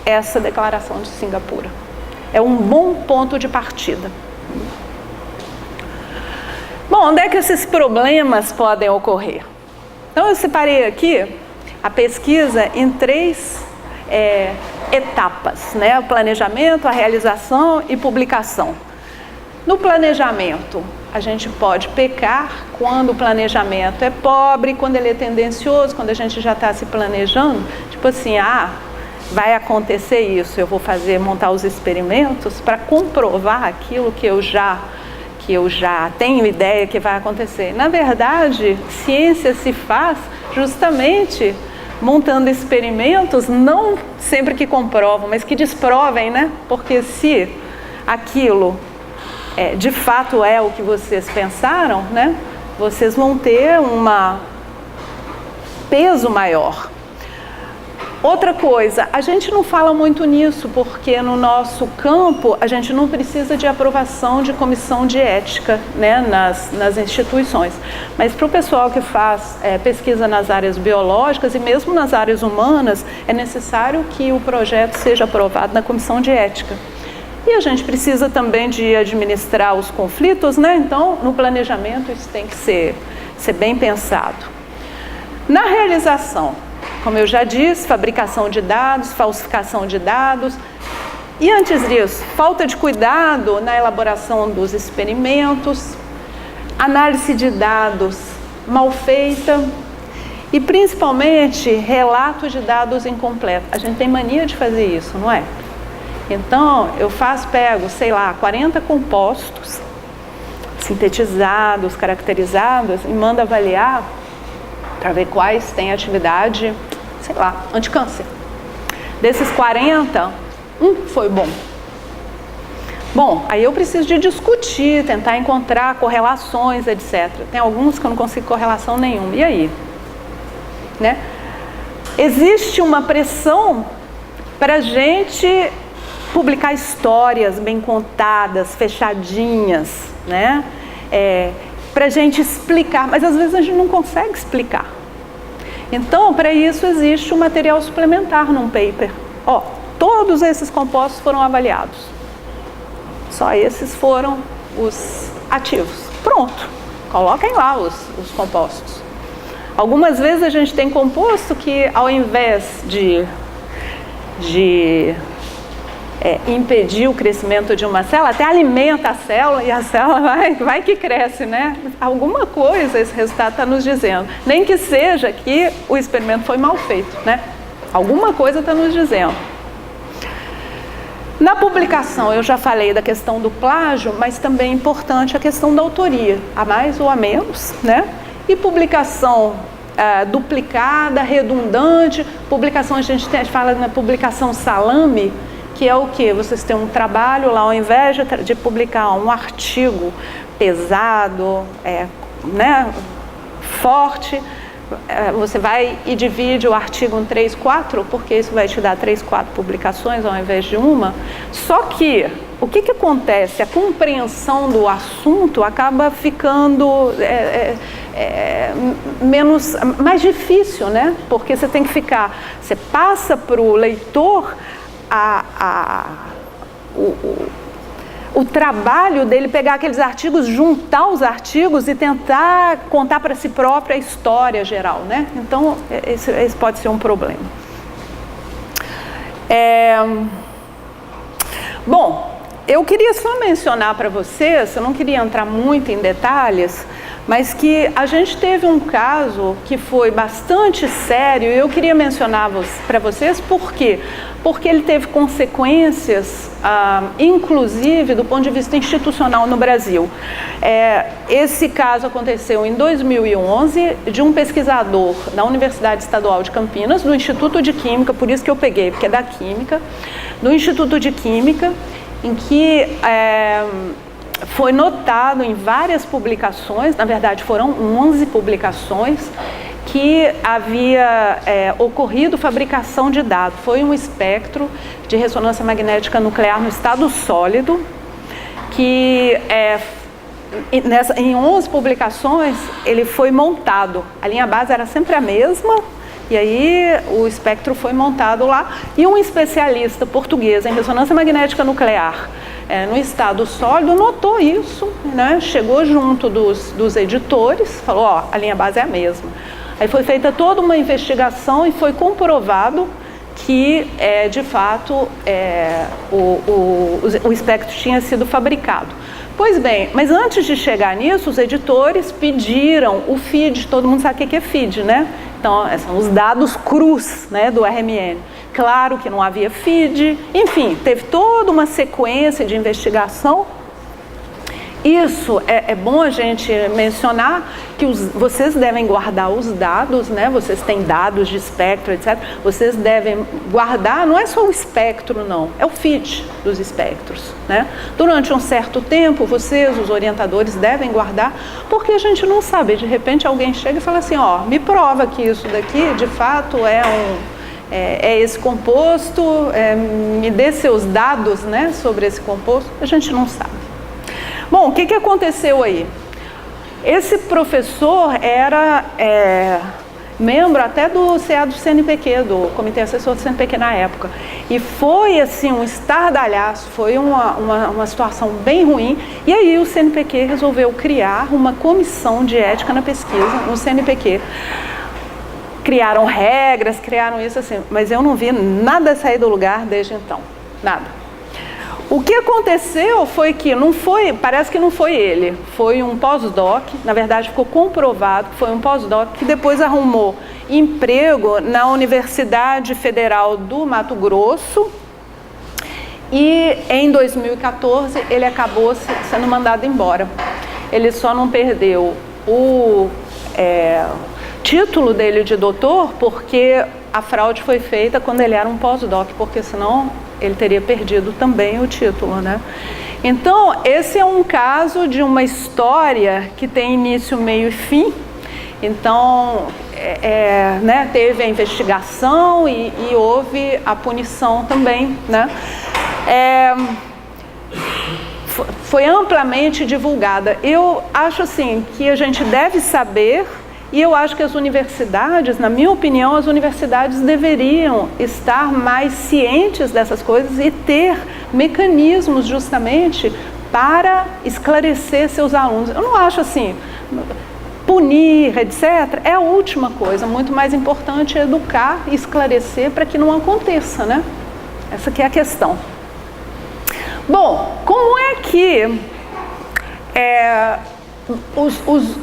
[SPEAKER 1] essa declaração de Singapura. É um bom ponto de partida. Bom, onde é que esses problemas podem ocorrer? Então, eu separei aqui a pesquisa em 3 etapas, né? O planejamento, a realização e publicação. No planejamento, a gente pode pecar quando o planejamento é pobre, quando ele é tendencioso, quando a gente já está se planejando, tipo assim, vai acontecer isso, eu vou montar os experimentos para comprovar aquilo que eu já tenho ideia que vai acontecer. Na verdade, ciência se faz justamente montando experimentos, não sempre que comprovam, mas que desprovem, né? Porque se aquilo de fato é o que vocês pensaram, né? Vocês vão ter um peso maior. Outra coisa, a gente não fala muito nisso, porque no nosso campo a gente não precisa de aprovação de comissão de ética, né, nas instituições. Mas para o pessoal que faz pesquisa nas áreas biológicas e mesmo nas áreas humanas, é necessário que o projeto seja aprovado na comissão de ética. E a gente precisa também de administrar os conflitos, né? Então, no planejamento isso tem que ser bem pensado. Na realização, como eu já disse, fabricação de dados, falsificação de dados. E antes disso, falta de cuidado na elaboração dos experimentos, análise de dados mal feita e principalmente relato de dados incompleto. A gente tem mania de fazer isso, não é? Então, pego, 40 compostos sintetizados, caracterizados e mando avaliar para ver quais têm atividade, anticâncer. Desses 40, um foi bom. Bom, aí eu preciso de discutir, tentar encontrar correlações, etc. Tem alguns que eu não consigo correlação nenhuma. E aí? Né? Existe uma pressão para a gente publicar histórias bem contadas, fechadinhas, né? Para a gente explicar, mas às vezes a gente não consegue explicar. Então, para isso existe um material suplementar num paper. Todos esses compostos foram avaliados. Só esses foram os ativos. Pronto, coloquem lá os compostos. Algumas vezes a gente tem composto que, ao invés de impedir o crescimento de uma célula, até alimenta a célula e a célula vai que cresce, né? Alguma coisa esse resultado está nos dizendo. Nem que seja que o experimento foi mal feito, né? Alguma coisa está nos dizendo. Na publicação, eu já falei da questão do plágio, mas também é importante a questão da autoria, a mais ou a menos, né? E publicação duplicada, redundante, publicação, a gente fala na publicação salame, que é o que? Vocês têm um trabalho lá, ao invés de publicar um artigo pesado, né, forte, você vai e divide o artigo em 3, 4, porque isso vai te dar 3, 4 publicações ao invés de uma. Só que, o que acontece? A compreensão do assunto acaba ficando mais difícil, né? Porque você passa para o leitor o trabalho dele pegar aqueles artigos, juntar os artigos e tentar contar para si própria a história geral, né? Então, esse pode ser um problema. Bom, eu queria só mencionar para vocês, eu não queria entrar muito em detalhes, mas que a gente teve um caso que foi bastante sério, e eu queria mencionar para vocês por quê? Porque ele teve consequências, inclusive do ponto de vista institucional no Brasil. Esse caso aconteceu em 2011, de um pesquisador da Universidade Estadual de Campinas, do Instituto de Química, por isso que eu peguei, porque é da Química, do Instituto de Química, em que foi notado em várias publicações, na verdade foram 11 publicações, que havia ocorrido fabricação de dados. Foi um espectro de ressonância magnética nuclear no estado sólido, que em 11 publicações ele foi montado. A linha base era sempre a mesma, e aí o espectro foi montado lá, e um especialista português em ressonância magnética nuclear no estado sólido notou isso, né? Chegou junto dos editores, falou, ó, a linha base é a mesma. Aí foi feita toda uma investigação e foi comprovado que, de fato, o espectro tinha sido fabricado. Pois bem, mas antes de chegar nisso, os editores pediram o feed, todo mundo sabe o que é feed, né? Então, são os dados crus, né, do RMN. Claro que não havia feed, enfim, teve toda uma sequência de investigação. Isso é bom a gente mencionar, que vocês devem guardar os dados, né? Vocês têm dados de espectro, etc. Vocês devem guardar, não é só o espectro, não, é o feed dos espectros, né? Durante um certo tempo, vocês, os orientadores, devem guardar, porque a gente não sabe, de repente alguém chega e fala assim, ó, me prova que isso daqui, de fato, é esse composto, me dê seus dados, né, sobre esse composto, a gente não sabe. Bom, o que aconteceu aí? Esse professor era membro até do CA do CNPq, do Comitê Assessor do CNPq na época. E foi assim um estardalhaço, foi uma situação bem ruim. E aí o CNPq resolveu criar uma comissão de ética na pesquisa no CNPq. Criaram regras, criaram isso assim, mas eu não vi nada sair do lugar desde então, nada. O que aconteceu foi que parece que não foi ele, foi um pós-doc, na verdade ficou comprovado que foi um pós-doc que depois arrumou emprego na Universidade Federal do Mato Grosso e em 2014 ele acabou sendo mandado embora. Ele só não perdeu o título dele de doutor porque a fraude foi feita quando ele era um pós-doc, porque senão ele teria perdido também o título, né? Então, esse é um caso de uma história que tem início, meio e fim. Então, né, teve a investigação e houve a punição também, né? Foi amplamente divulgada. Eu acho assim que a gente deve saber. E eu acho que as universidades, na minha opinião, as universidades deveriam estar mais cientes dessas coisas e ter mecanismos justamente para esclarecer seus alunos. Eu não acho assim, punir, etc., é a última coisa. Muito mais importante é educar e esclarecer para que não aconteça, né? Essa que é a questão. Bom, como é que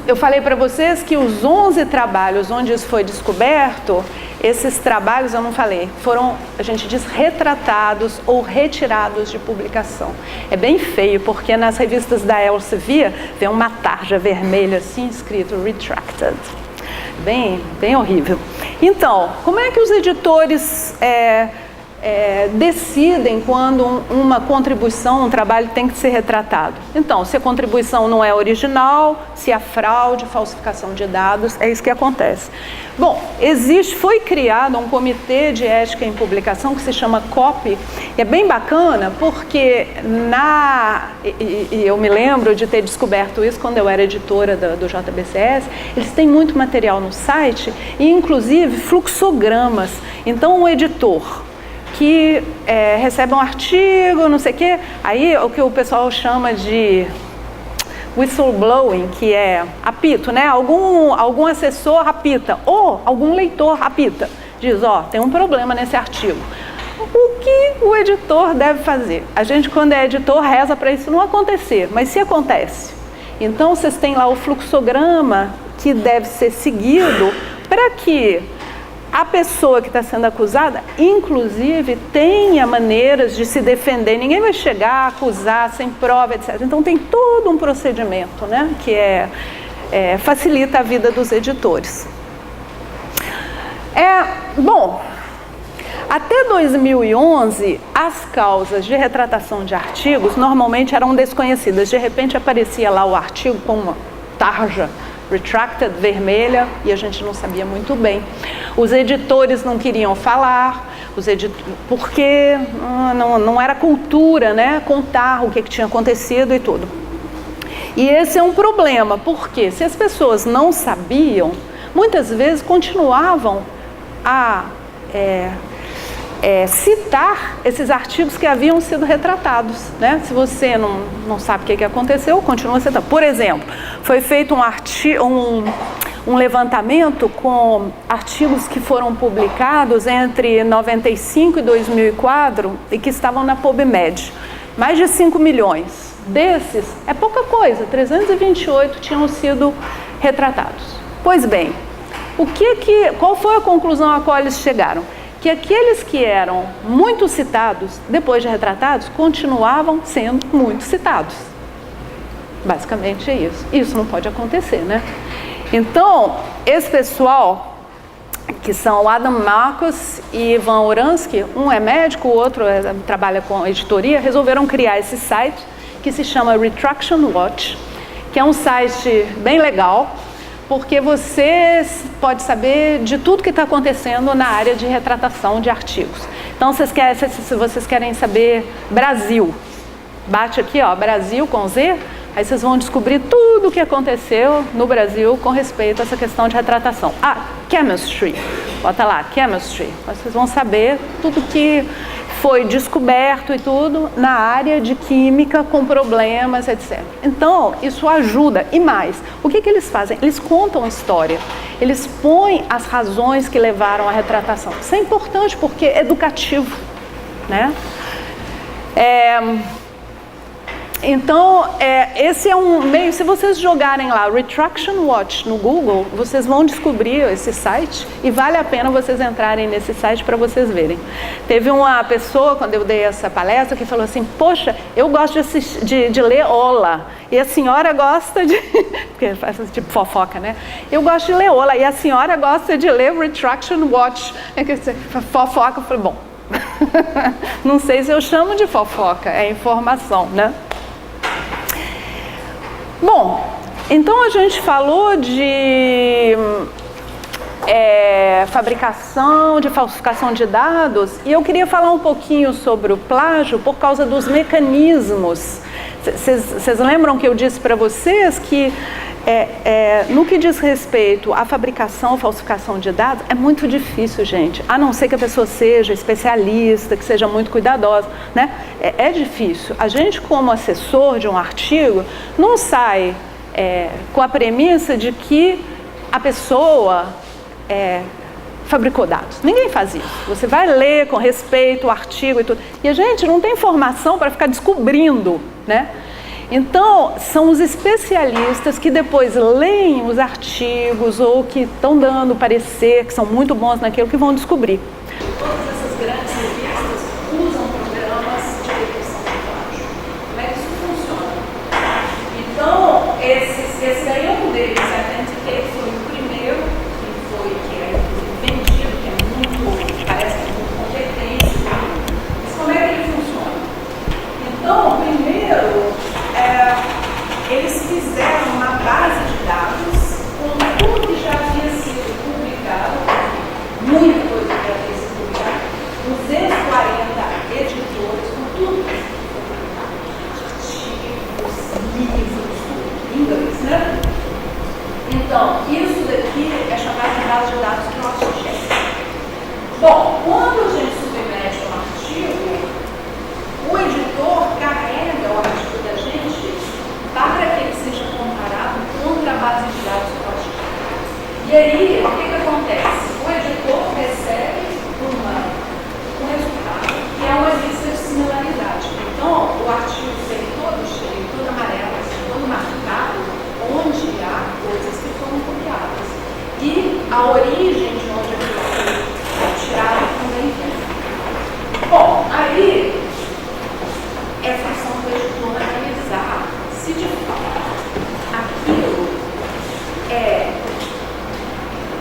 [SPEAKER 1] eu falei para vocês que os 11 trabalhos onde isso foi descoberto, esses trabalhos, eu não falei, foram, a gente diz, retratados ou retirados de publicação. É bem feio, porque nas revistas da Elsevier tem uma tarja vermelha assim, escrito retracted. Bem horrível. Então, como é que os editores decidem quando uma contribuição, um trabalho tem que ser retratado? Então, se a contribuição não é original, se há fraude, falsificação de dados, é isso que acontece. Bom, foi criado um comitê de ética em publicação que se chama COPE, e é bem bacana porque e eu me lembro de ter descoberto isso quando eu era editora do JBCS, eles têm muito material no site e inclusive fluxogramas. Então o editor que recebe um artigo, não sei o quê, aí o que o pessoal chama de whistleblowing, que é apito, né? Algum assessor apita, ou algum leitor apita, diz, ó, tem um problema nesse artigo. O que o editor deve fazer? A gente, quando é editor, reza para isso não acontecer, mas se acontece, Então, vocês têm lá o fluxograma que deve ser seguido para que a pessoa que está sendo acusada, inclusive, tenha maneiras de se defender. Ninguém vai chegar a acusar sem prova, etc. Então, tem todo um procedimento, né, que facilita a vida dos editores. Bom, até 2011, as causas de retratação de artigos normalmente eram desconhecidas. De repente, aparecia lá o artigo com uma tarja retracted, vermelha, e a gente não sabia muito bem. Os editores não queriam falar, porque não era cultura, né, contar o que tinha acontecido e tudo. E esse é um problema, porque se as pessoas não sabiam, muitas vezes continuavam a citar esses artigos que haviam sido retratados, né? Se você não sabe o que aconteceu, continua citando. Por exemplo, foi feito um levantamento com artigos que foram publicados entre 95 e 2004 e que estavam na PubMed. Mais de 5 milhões. Desses, é pouca coisa, 328 tinham sido retratados. Pois bem, qual foi a conclusão a qual eles chegaram? Que aqueles que eram muito citados, depois de retratados, continuavam sendo muito citados. Basicamente é isso. Isso não pode acontecer, né? Então, esse pessoal, que são o Adam Marcus e Ivan Oransky, um é médico, o outro trabalha com editoria, resolveram criar esse site que se chama Retraction Watch, que é um site bem legal, porque você pode saber de tudo que está acontecendo na área de retratação de artigos. Então, se vocês querem saber Brasil, bate aqui, ó, Brasil com Z, aí vocês vão descobrir tudo o que aconteceu no Brasil com respeito a essa questão de retratação. Chemistry, bota lá, Chemistry, vocês vão saber tudo que foi descoberto e tudo na área de química com problemas, etc. Então, isso ajuda. E mais, o que eles fazem? Eles contam a história, eles põem as razões que levaram à retratação. Isso é importante porque é educativo, né? Então, esse é um meio, se vocês jogarem lá Retraction Watch no Google, vocês vão descobrir esse site e vale a pena vocês entrarem nesse site para vocês verem. Teve uma pessoa, quando eu dei essa palestra, que falou assim, poxa, eu gosto de ler Ola, e a senhora gosta de... porque faz tipo fofoca, né? Eu gosto de ler Ola, e a senhora gosta de ler Retraction Watch. Fofoca, eu falei, bom, não sei se eu chamo de fofoca, é informação, né? Bom, então a gente falou de fabricação, de falsificação de dados, e eu queria falar um pouquinho sobre o plágio por causa dos mecanismos. Vocês lembram que eu disse para vocês que no que diz respeito à fabricação, falsificação de dados, é muito difícil, gente, a não ser que a pessoa seja especialista, que seja muito cuidadosa, né? É difícil. A gente, como assessor de um artigo, não sai com a premissa de que a pessoa fabricou dados. Ninguém faz isso. Você vai ler com respeito o artigo e tudo. E a gente não tem informação para ficar descobrindo, né? Então, são os especialistas que depois leem os artigos ou que estão dando parecer, que são muito bons naquilo, que vão descobrir. Todas essas grandes revistas usam programas de detecção de plágio. Como é que isso funciona? Então, esse daí é um deles, a Authenticator foi o primeiro, que é vendido, que é muito, parece que é muito competente. Mas como é que ele funciona? Então, primeiro, eles fizeram uma base de dados com tudo que já havia sido publicado, muita coisa que já havia sido publicada, 240 editores, com tudo que foi publicado, artigos, livros, tudo, em inglês, né? origem de onde aquilo foi tirado também vem. Bom, aí é função do editor analisar se de fato aquilo é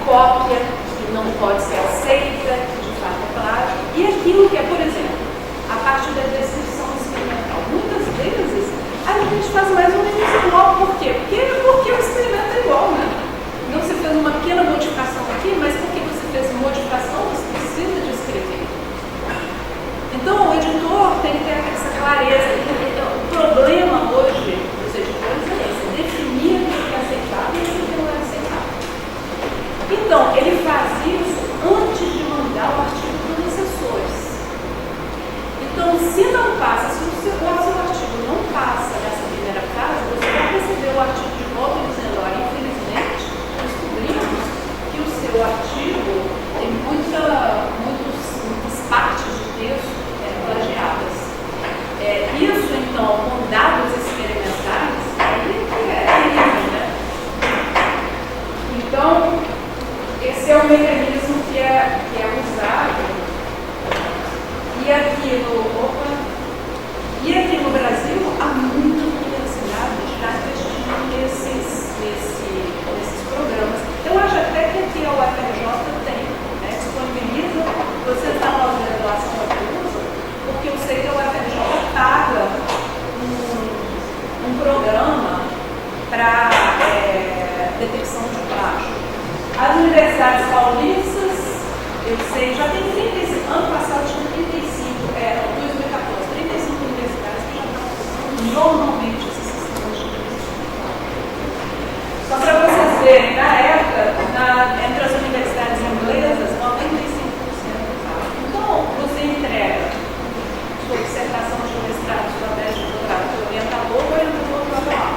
[SPEAKER 1] cópia que não pode ser aceita, que de fato é plágio, e aquilo que é, por exemplo, a partir da descrição experimental. Muitas vezes a gente faz mais ou menos igual. Por quê? Porque o experimento é igual, né? Então você fez uma pequena modificação aqui, mas porque você fez modificação, você precisa descrever. Então o editor tem que ter essa clareza. O problema hoje dos editores é esse, definir o que é aceitável e o que não é aceitável. Então, ele faz isso antes de mandar o artigo para os assessores. Então, se não passa, se o seu artigo não passa nessa primeira fase, você vai receber o artigo de volta dizendo, olha, infelizmente, descobrimos que o seu artigo tem muitas partes de texto plagiadas. Isso, então, com dados experimentais, aí é terrível, né? Então, esse é o mecanismo que é usado. E aqui no Brasil, há muita universidade já investindo nesses programas. Eu acho até que aqui a UFRJ tem, né, disponibiliza, você está na graduação da usa, porque eu sei que a UFRJ paga um programa para detecção de plágio. As universidades paulistas, eu sei, já tem 35, ano passado tinha 35, 2014, 35 universidades que já estão usando normalmente esses sistemas de investigação. Só para vocês verem, na época, entre as universidades inglesas, 95% usavam. Então, você entrega sua dissertação de mestrado, sua tese de doutorado, para o orientador vai lá.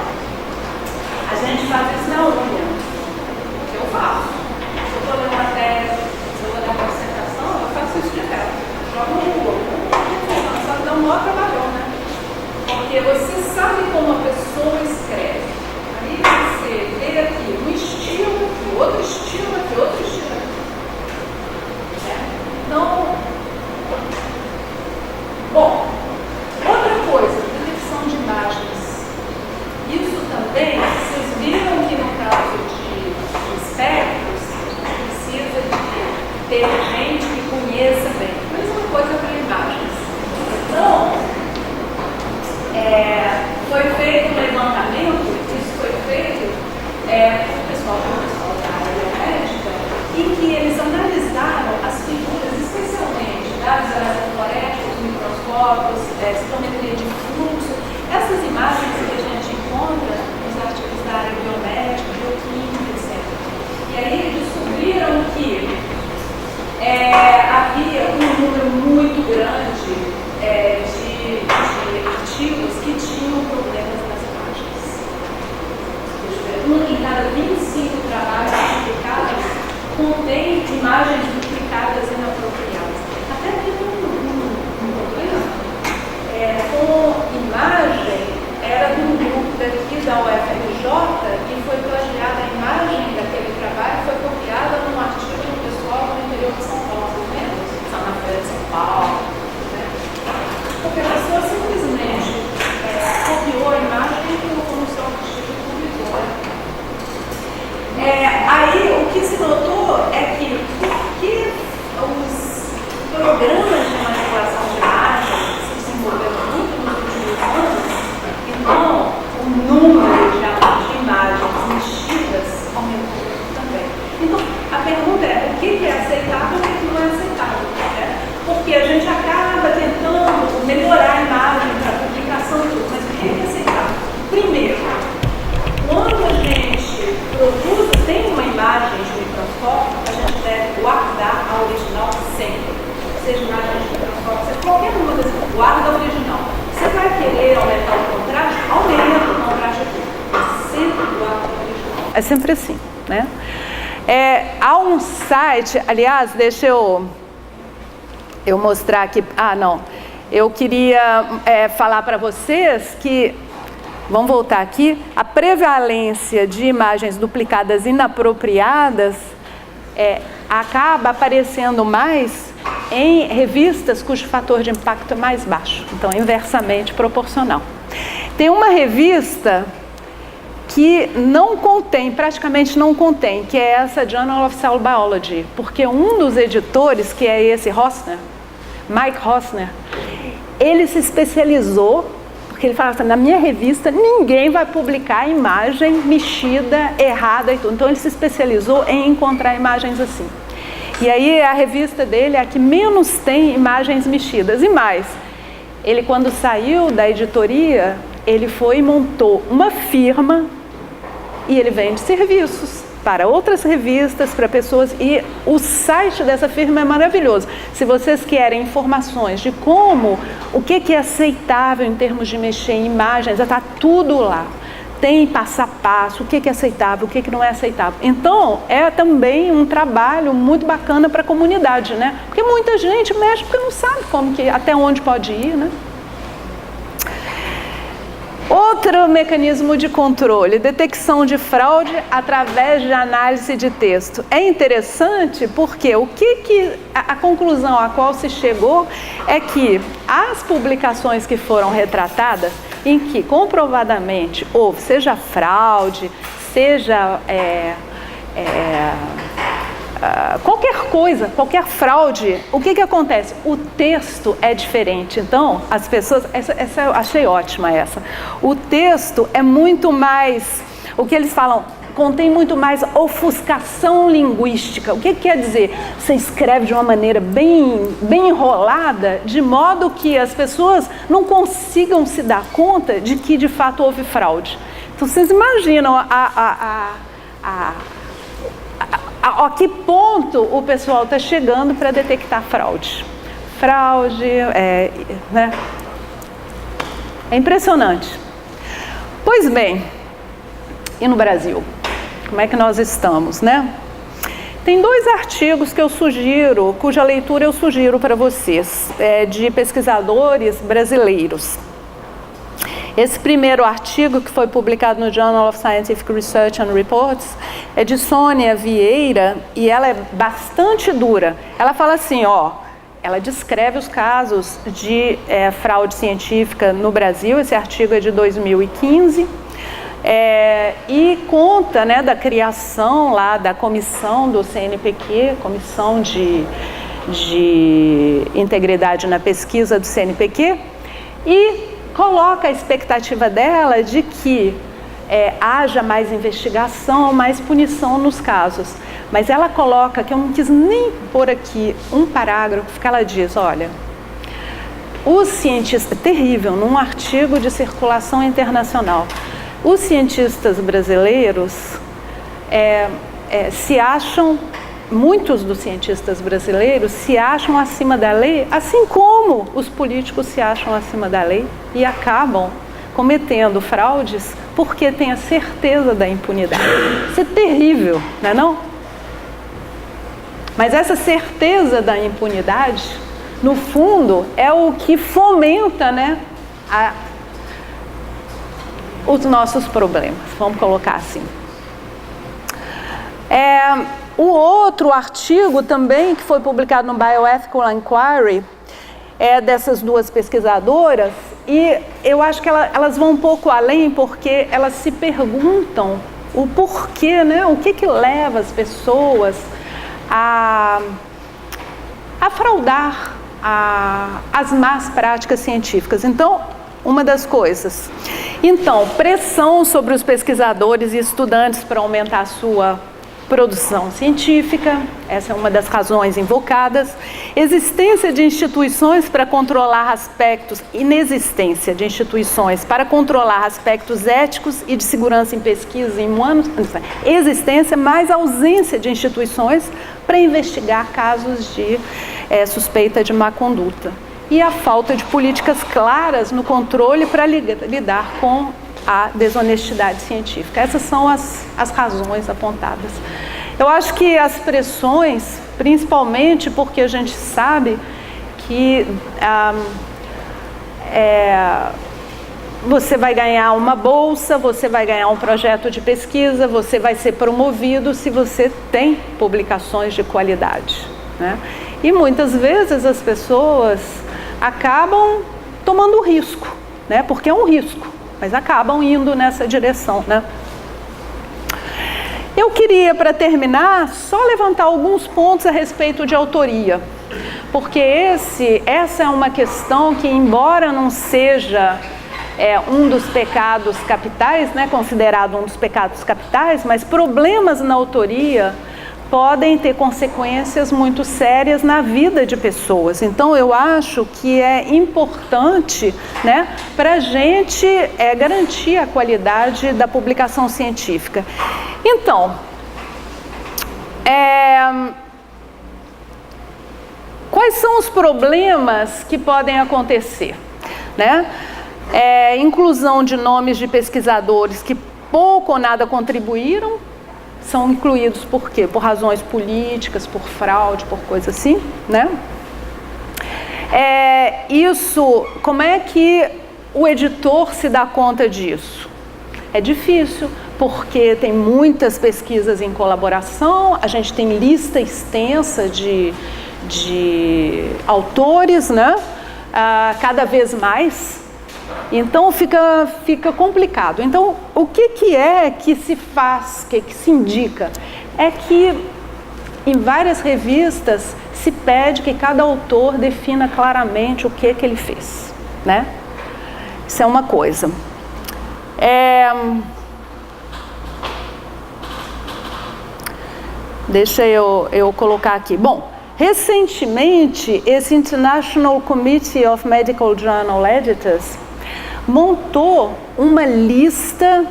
[SPEAKER 1] A gente faz isso na unha. Eu faço. Se eu estou lendo uma tese, se eu vou dar uma dissertação, eu faço isso direto. Jogo no Google. Só que dá um maior trabalhão, né? Porque você sabe como a pessoa escreve. Aí você vê aqui um estilo, aqui, outro estilo, aqui, outro estilo. Então, bom, outra coisa, detecção de imagens. Isso também, vocês viram que no caso de espectros, precisa de ter gente que conheça bem. Mesma coisa para imagens. Então, foi feito um levantamento, isso foi feito com o pessoal da área biomédica, em que eles analisaram as figuras, especialmente dados eletrofluoréticos, microscópios, citometria de fluxo, essas imagens que a gente encontra nos artigos da área biomédica, bioquímica, etc. E aí descobriram que havia um número muito grande de artigos que tinham problemas nas imagens. Em cada 25 trabalhos publicados contém imagens duplicadas e inapropriadas. Até que um problema com imagem era de um grupo daqui da UFRJ e foi plagiada a imagem daquele trabalho, foi copiada num artigo do pessoal do interior de São Paulo, por exemplo, na Feira de São Paulo. Né? Porque a pessoa simplesmente copiou a imagem e colocou no seu artigo e publicou. Aí o que se notou é que porque os programas de manipulação de imagem se desenvolveram muito nos últimos anos, então o número de imagens mexidas aumentou também. Então a pergunta é, o que é aceitável e o que não é aceitável? Né? Porque a gente acaba tentando melhorar a imagem para a publicação e tudo, mas o que é aceitável? Primeiro, quando a gente produz, tem uma imagem de microscópio, a gente deve guardar a original sempre. Seja imagem de microscópio, seja qualquer uma das, guarda a original. Você vai querer aumentar o contraste? Aumenta o contraste aqui. Sempre guarda a original. É sempre assim, né? Há um site, aliás, deixa eu mostrar aqui. Eu queria falar para vocês que, vamos voltar aqui, a prevalência de imagens duplicadas inapropriadas acaba aparecendo mais em revistas cujo fator de impacto é mais baixo, então é inversamente proporcional. Tem uma revista que não contém, praticamente não contém, que é essa Journal of Cell Biology, porque um dos editores, que é esse Rosner, Mike Rosner, ele se especializou, porque ele fala assim, na minha revista ninguém vai publicar imagem mexida, errada e tudo, então ele se especializou em encontrar imagens assim. E aí a revista dele é a que menos tem imagens mexidas. E mais, ele quando saiu da editoria, ele foi e montou uma firma e ele vende serviços para outras revistas, para pessoas. E o site dessa firma é maravilhoso. Se vocês querem informações de como, o que é aceitável em termos de mexer em imagens, já está tudo lá. Tem passo a passo, o que é aceitável, o que não é aceitável. Então, é também um trabalho muito bacana para a comunidade, né? Porque muita gente mexe porque não sabe até onde pode ir, né? Outro mecanismo de controle, detecção de fraude através de análise de texto. É interessante porque a conclusão a qual se chegou é que as publicações que foram retratadas, em que comprovadamente houve, seja fraude, seja qualquer coisa, qualquer fraude, o que acontece? O texto é diferente. Então, as pessoas, essa eu achei ótima essa. O texto é muito mais, o que eles falam, contém muito mais ofuscação linguística. O que quer dizer? Você escreve de uma maneira bem enrolada, de modo que as pessoas não consigam se dar conta de que de fato houve fraude. Então, vocês imaginam a que ponto o pessoal está chegando para detectar fraude. Né? É impressionante. Pois bem, e no Brasil? Como é que nós estamos, né? Tem 2 artigos que eu sugiro, cuja leitura eu sugiro para vocês, de pesquisadores brasileiros. Esse primeiro artigo, que foi publicado no Journal of Scientific Research and Reports, é de Sônia Vieira, e ela é bastante dura. Ela fala assim, ela descreve os casos de fraude científica no Brasil, esse artigo é de 2015, e conta, né, da criação lá da comissão do CNPq, Comissão de Integridade na Pesquisa do CNPq, e coloca a expectativa dela de que haja mais investigação, mais punição nos casos. Mas ela coloca, que eu não quis nem pôr aqui um parágrafo, que ela diz, olha, os cientistas, terrível, num artigo de circulação internacional, os cientistas brasileiros se acham, muitos dos cientistas brasileiros se acham acima da lei, assim como os políticos se acham acima da lei e acabam cometendo fraudes porque têm a certeza da impunidade. Isso é terrível, não é não? Mas essa certeza da impunidade, no fundo, é o que fomenta, né, os nossos problemas, vamos colocar assim. O outro artigo também, que foi publicado no Bioethical Inquiry, é dessas 2 pesquisadoras, e eu acho que elas vão um pouco além, porque elas se perguntam o porquê, né? O que leva as pessoas a fraudar as más práticas científicas. Então, uma das coisas. Então, pressão sobre os pesquisadores e estudantes para aumentar a sua produção científica, essa é uma das razões invocadas. Existência de instituições para controlar aspectos, inexistência de instituições para controlar aspectos éticos e de segurança em pesquisa em humanos, existência mais ausência de instituições para investigar casos de suspeita de má conduta. E a falta de políticas claras no controle para lidar com a desonestidade científica. Essas são as razões apontadas. Eu acho que as pressões, principalmente porque a gente sabe que você vai ganhar uma bolsa, você vai ganhar um projeto de pesquisa, você vai ser promovido se você tem publicações de qualidade, né? E muitas vezes as pessoas acabam tomando risco, né? Porque é um risco, mas acabam indo nessa direção, né? Eu queria, para terminar, só levantar alguns pontos a respeito de autoria, porque essa é uma questão que, embora não seja um dos pecados capitais, né, considerado um dos pecados capitais, mas problemas na autoria podem ter consequências muito sérias na vida de pessoas. Então, eu acho que é importante, né, para a gente garantir a qualidade da publicação científica. Então, quais são os problemas que podem acontecer, né? Inclusão de nomes de pesquisadores que pouco ou nada contribuíram, são incluídos por quê? Por razões políticas, por fraude, por coisa assim, né? Como é que o editor se dá conta disso? É difícil, porque tem muitas pesquisas em colaboração, a gente tem lista extensa de autores, né? Cada vez mais. Então fica complicado. Então, o que é que se faz, que se indica? É que em várias revistas se pede que cada autor defina claramente o que ele fez, né? Isso é uma coisa. Deixa eu colocar aqui. Bom, recentemente, esse International Committee of Medical Journal Editors montou uma lista,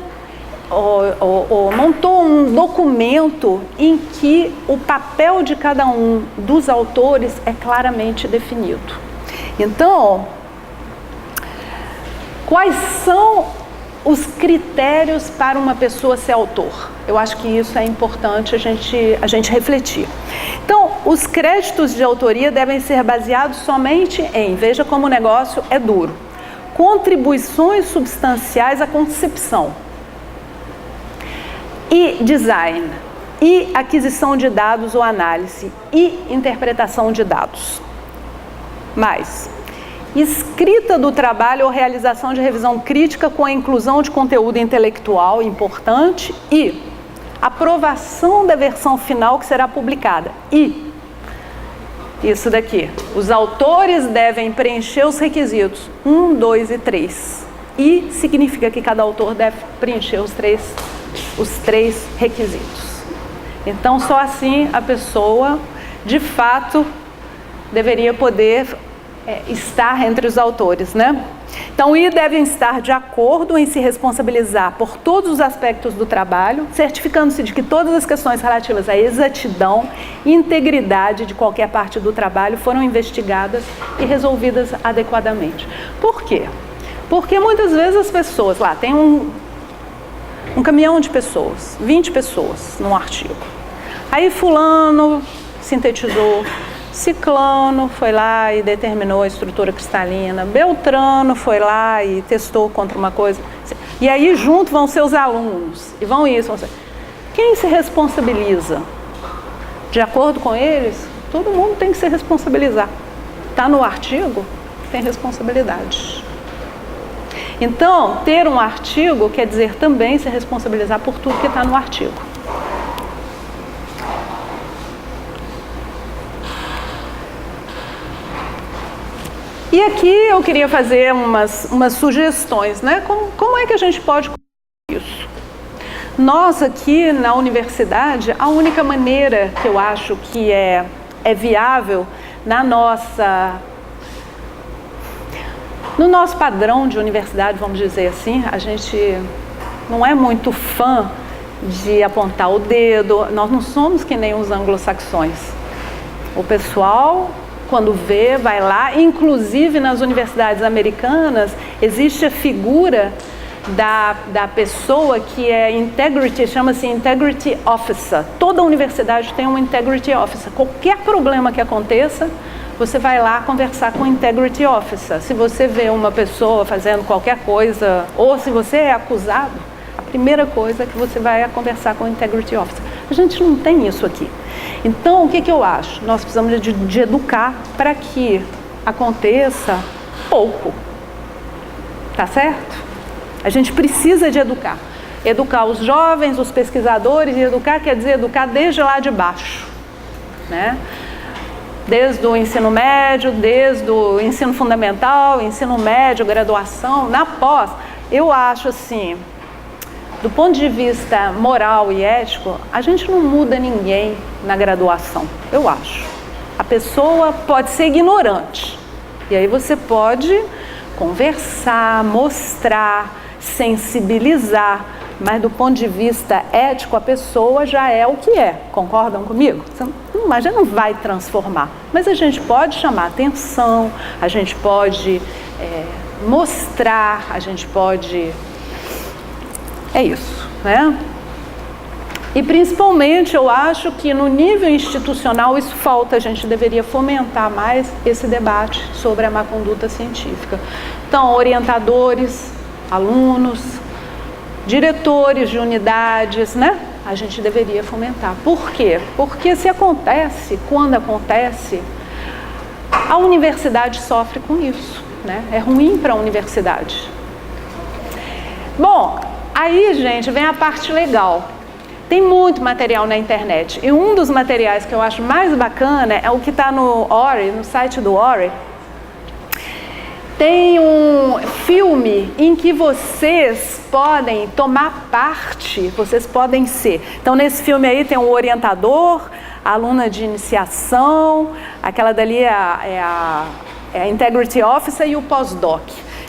[SPEAKER 1] montou um documento em que o papel de cada um dos autores é claramente definido. Então, quais são os critérios para uma pessoa ser autor? Eu acho que isso é importante a gente refletir. Então, os créditos de autoria devem ser baseados somente em, veja como o negócio é duro, contribuições substanciais à concepção e design, e aquisição de dados ou análise, e interpretação de dados. Mais, escrita do trabalho ou realização de revisão crítica com a inclusão de conteúdo intelectual importante e aprovação da versão final que será publicada. E isso daqui, os autores devem preencher os requisitos 1, 2 e 3. E significa que cada autor deve preencher os três requisitos. Então, só assim a pessoa, de fato, deveria poder estar entre os autores, né? Então, devem estar de acordo em se responsabilizar por todos os aspectos do trabalho, certificando-se de que todas as questões relativas à exatidão e integridade de qualquer parte do trabalho foram investigadas e resolvidas adequadamente. Por quê? Porque muitas vezes as pessoas, lá tem um caminhão de pessoas, 20 pessoas num artigo. Aí fulano sintetizou, ciclano foi lá e determinou a estrutura cristalina, Beltrano foi lá e testou contra uma coisa. E aí junto vão seus alunos, e vão isso. Quem se responsabiliza? De acordo com eles, todo mundo tem que se responsabilizar. Está no artigo, tem responsabilidade. Então, ter um artigo quer dizer também se responsabilizar por tudo que está no artigo. E aqui eu queria fazer umas sugestões, né? Como é que a gente pode conseguir isso? Nós aqui na universidade, a única maneira que eu acho que é viável no nosso padrão de universidade, vamos dizer assim, a gente não é muito fã de apontar o dedo, nós não somos que nem os anglo-saxões. O pessoal, quando vê, vai lá, inclusive nas universidades americanas, existe a figura da pessoa que é integrity, chama-se integrity officer. Toda universidade tem um integrity officer. Qualquer problema que aconteça, você vai lá conversar com o Integrity Officer. Se você vê uma pessoa fazendo qualquer coisa, ou se você é acusado, a primeira coisa é que você vai conversar com o Integrity Officer. A gente não tem isso aqui. Então, o que eu acho? Nós precisamos de educar para que aconteça pouco. Tá certo? A gente precisa de educar. Educar os jovens, os pesquisadores, e educar quer dizer educar desde lá de baixo, né? Desde o ensino médio, desde o ensino fundamental, ensino médio, graduação, na pós. Eu acho assim, do ponto de vista moral e ético, a gente não muda ninguém na graduação, eu acho. A pessoa pode ser ignorante, e aí você pode conversar, mostrar, sensibilizar, mas do ponto de vista ético, a pessoa já é o que é. Concordam comigo? A gente não vai transformar, mas a gente pode chamar atenção, a gente pode mostrar, a gente pode... É isso, né? E principalmente eu acho que no nível institucional isso falta, a gente deveria fomentar mais esse debate sobre a má conduta científica. Então, orientadores, alunos, diretores de unidades, né? A gente deveria fomentar. Por quê? Porque se acontece, quando acontece, a universidade sofre com isso, né? É ruim para a universidade. Bom, aí, gente, vem a parte legal. Tem muito material na internet. E um dos materiais que eu acho mais bacana é o que está no ORI, no site do ORI. Tem um filme em que vocês podem tomar parte, vocês podem ser. Então, nesse filme aí tem o orientador, a aluna de iniciação, aquela dali é a Integrity Officer e o pós-doc.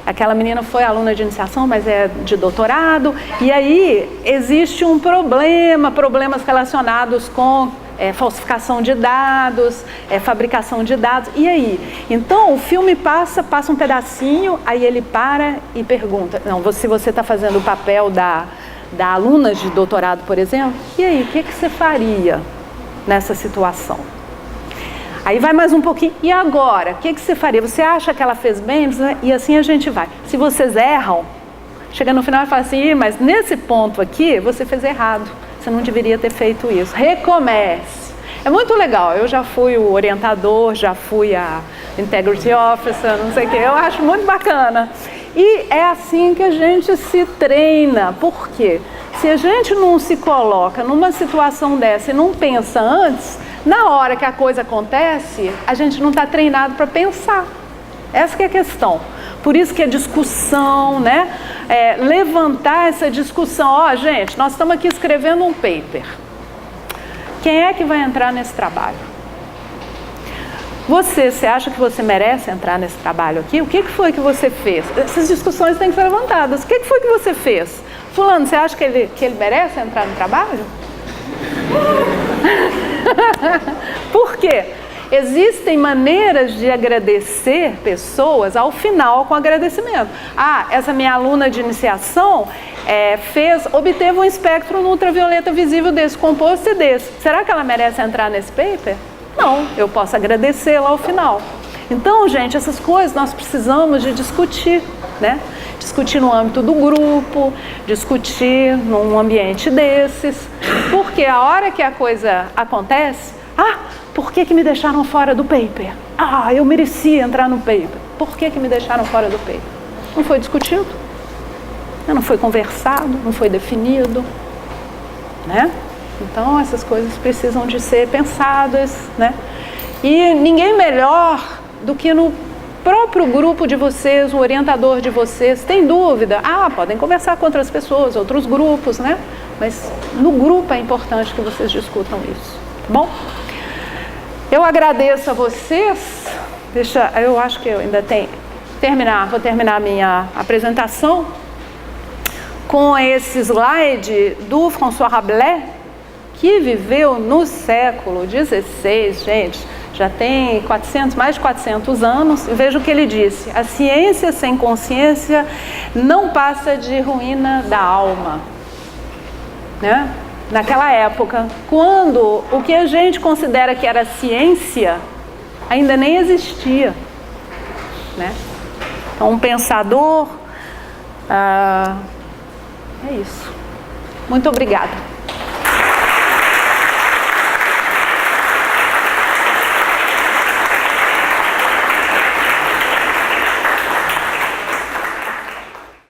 [SPEAKER 1] Aquela menina foi aluna de iniciação, mas é de doutorado. E aí existe um problemas relacionados com falsificação de dados, fabricação de dados. E aí? Então o filme passa um pedacinho, aí ele para e pergunta, não, se você está fazendo o papel da aluna de doutorado, por exemplo, e aí, o que você faria nessa situação? Aí vai mais um pouquinho, e agora? O que você faria? Você acha que ela fez bem? E assim a gente vai. Se vocês erram, chega no final e fala assim, mas nesse ponto aqui, você fez errado. Você não deveria ter feito isso. Recomece. É muito legal. Eu já fui o orientador, já fui a Integrity Officer, não sei o quê. Eu acho muito bacana. E é assim que a gente se treina. Por quê? Se a gente não se coloca numa situação dessa e não pensa antes, na hora que a coisa acontece, a gente não está treinado para pensar. Essa que é a questão. Por isso que a discussão, né? Levantar essa discussão. Ó, gente, nós estamos aqui escrevendo um paper. Quem é que vai entrar nesse trabalho? Você acha que você merece entrar nesse trabalho aqui? O que foi que você fez? Essas discussões têm que ser levantadas. O que foi que você fez? Fulano, você acha que ele merece entrar no trabalho? Por quê? Existem maneiras de agradecer pessoas ao final com agradecimento. Ah, essa minha aluna de iniciação obteve um espectro ultravioleta visível desse composto e desse. Será que ela merece entrar nesse paper? Não, eu posso agradecê-la ao final. Então, gente, essas coisas nós precisamos de discutir, né? Discutir no âmbito do grupo, discutir num ambiente desses, porque a hora que a coisa acontece, por que me deixaram fora do paper? Eu merecia entrar no paper. Por que me deixaram fora do paper? Não foi discutido, não foi conversado, não foi definido, né? Então essas coisas precisam de ser pensadas, né? E ninguém melhor do que no próprio grupo de vocês, o orientador de vocês. Tem dúvida? Podem conversar com outras pessoas, outros grupos, né? Mas no grupo é importante que vocês discutam isso, tá bom? Eu agradeço a vocês. Eu acho que eu ainda vou terminar a minha apresentação com esse slide do François Rabelais, que viveu no século XVI, gente, já tem mais de 400 anos. Veja o que ele disse: a ciência sem consciência não passa de ruína da alma, né? Naquela época, quando o que a gente considera que era ciência ainda nem existia, né? Então, um pensador, é isso. Muito obrigada.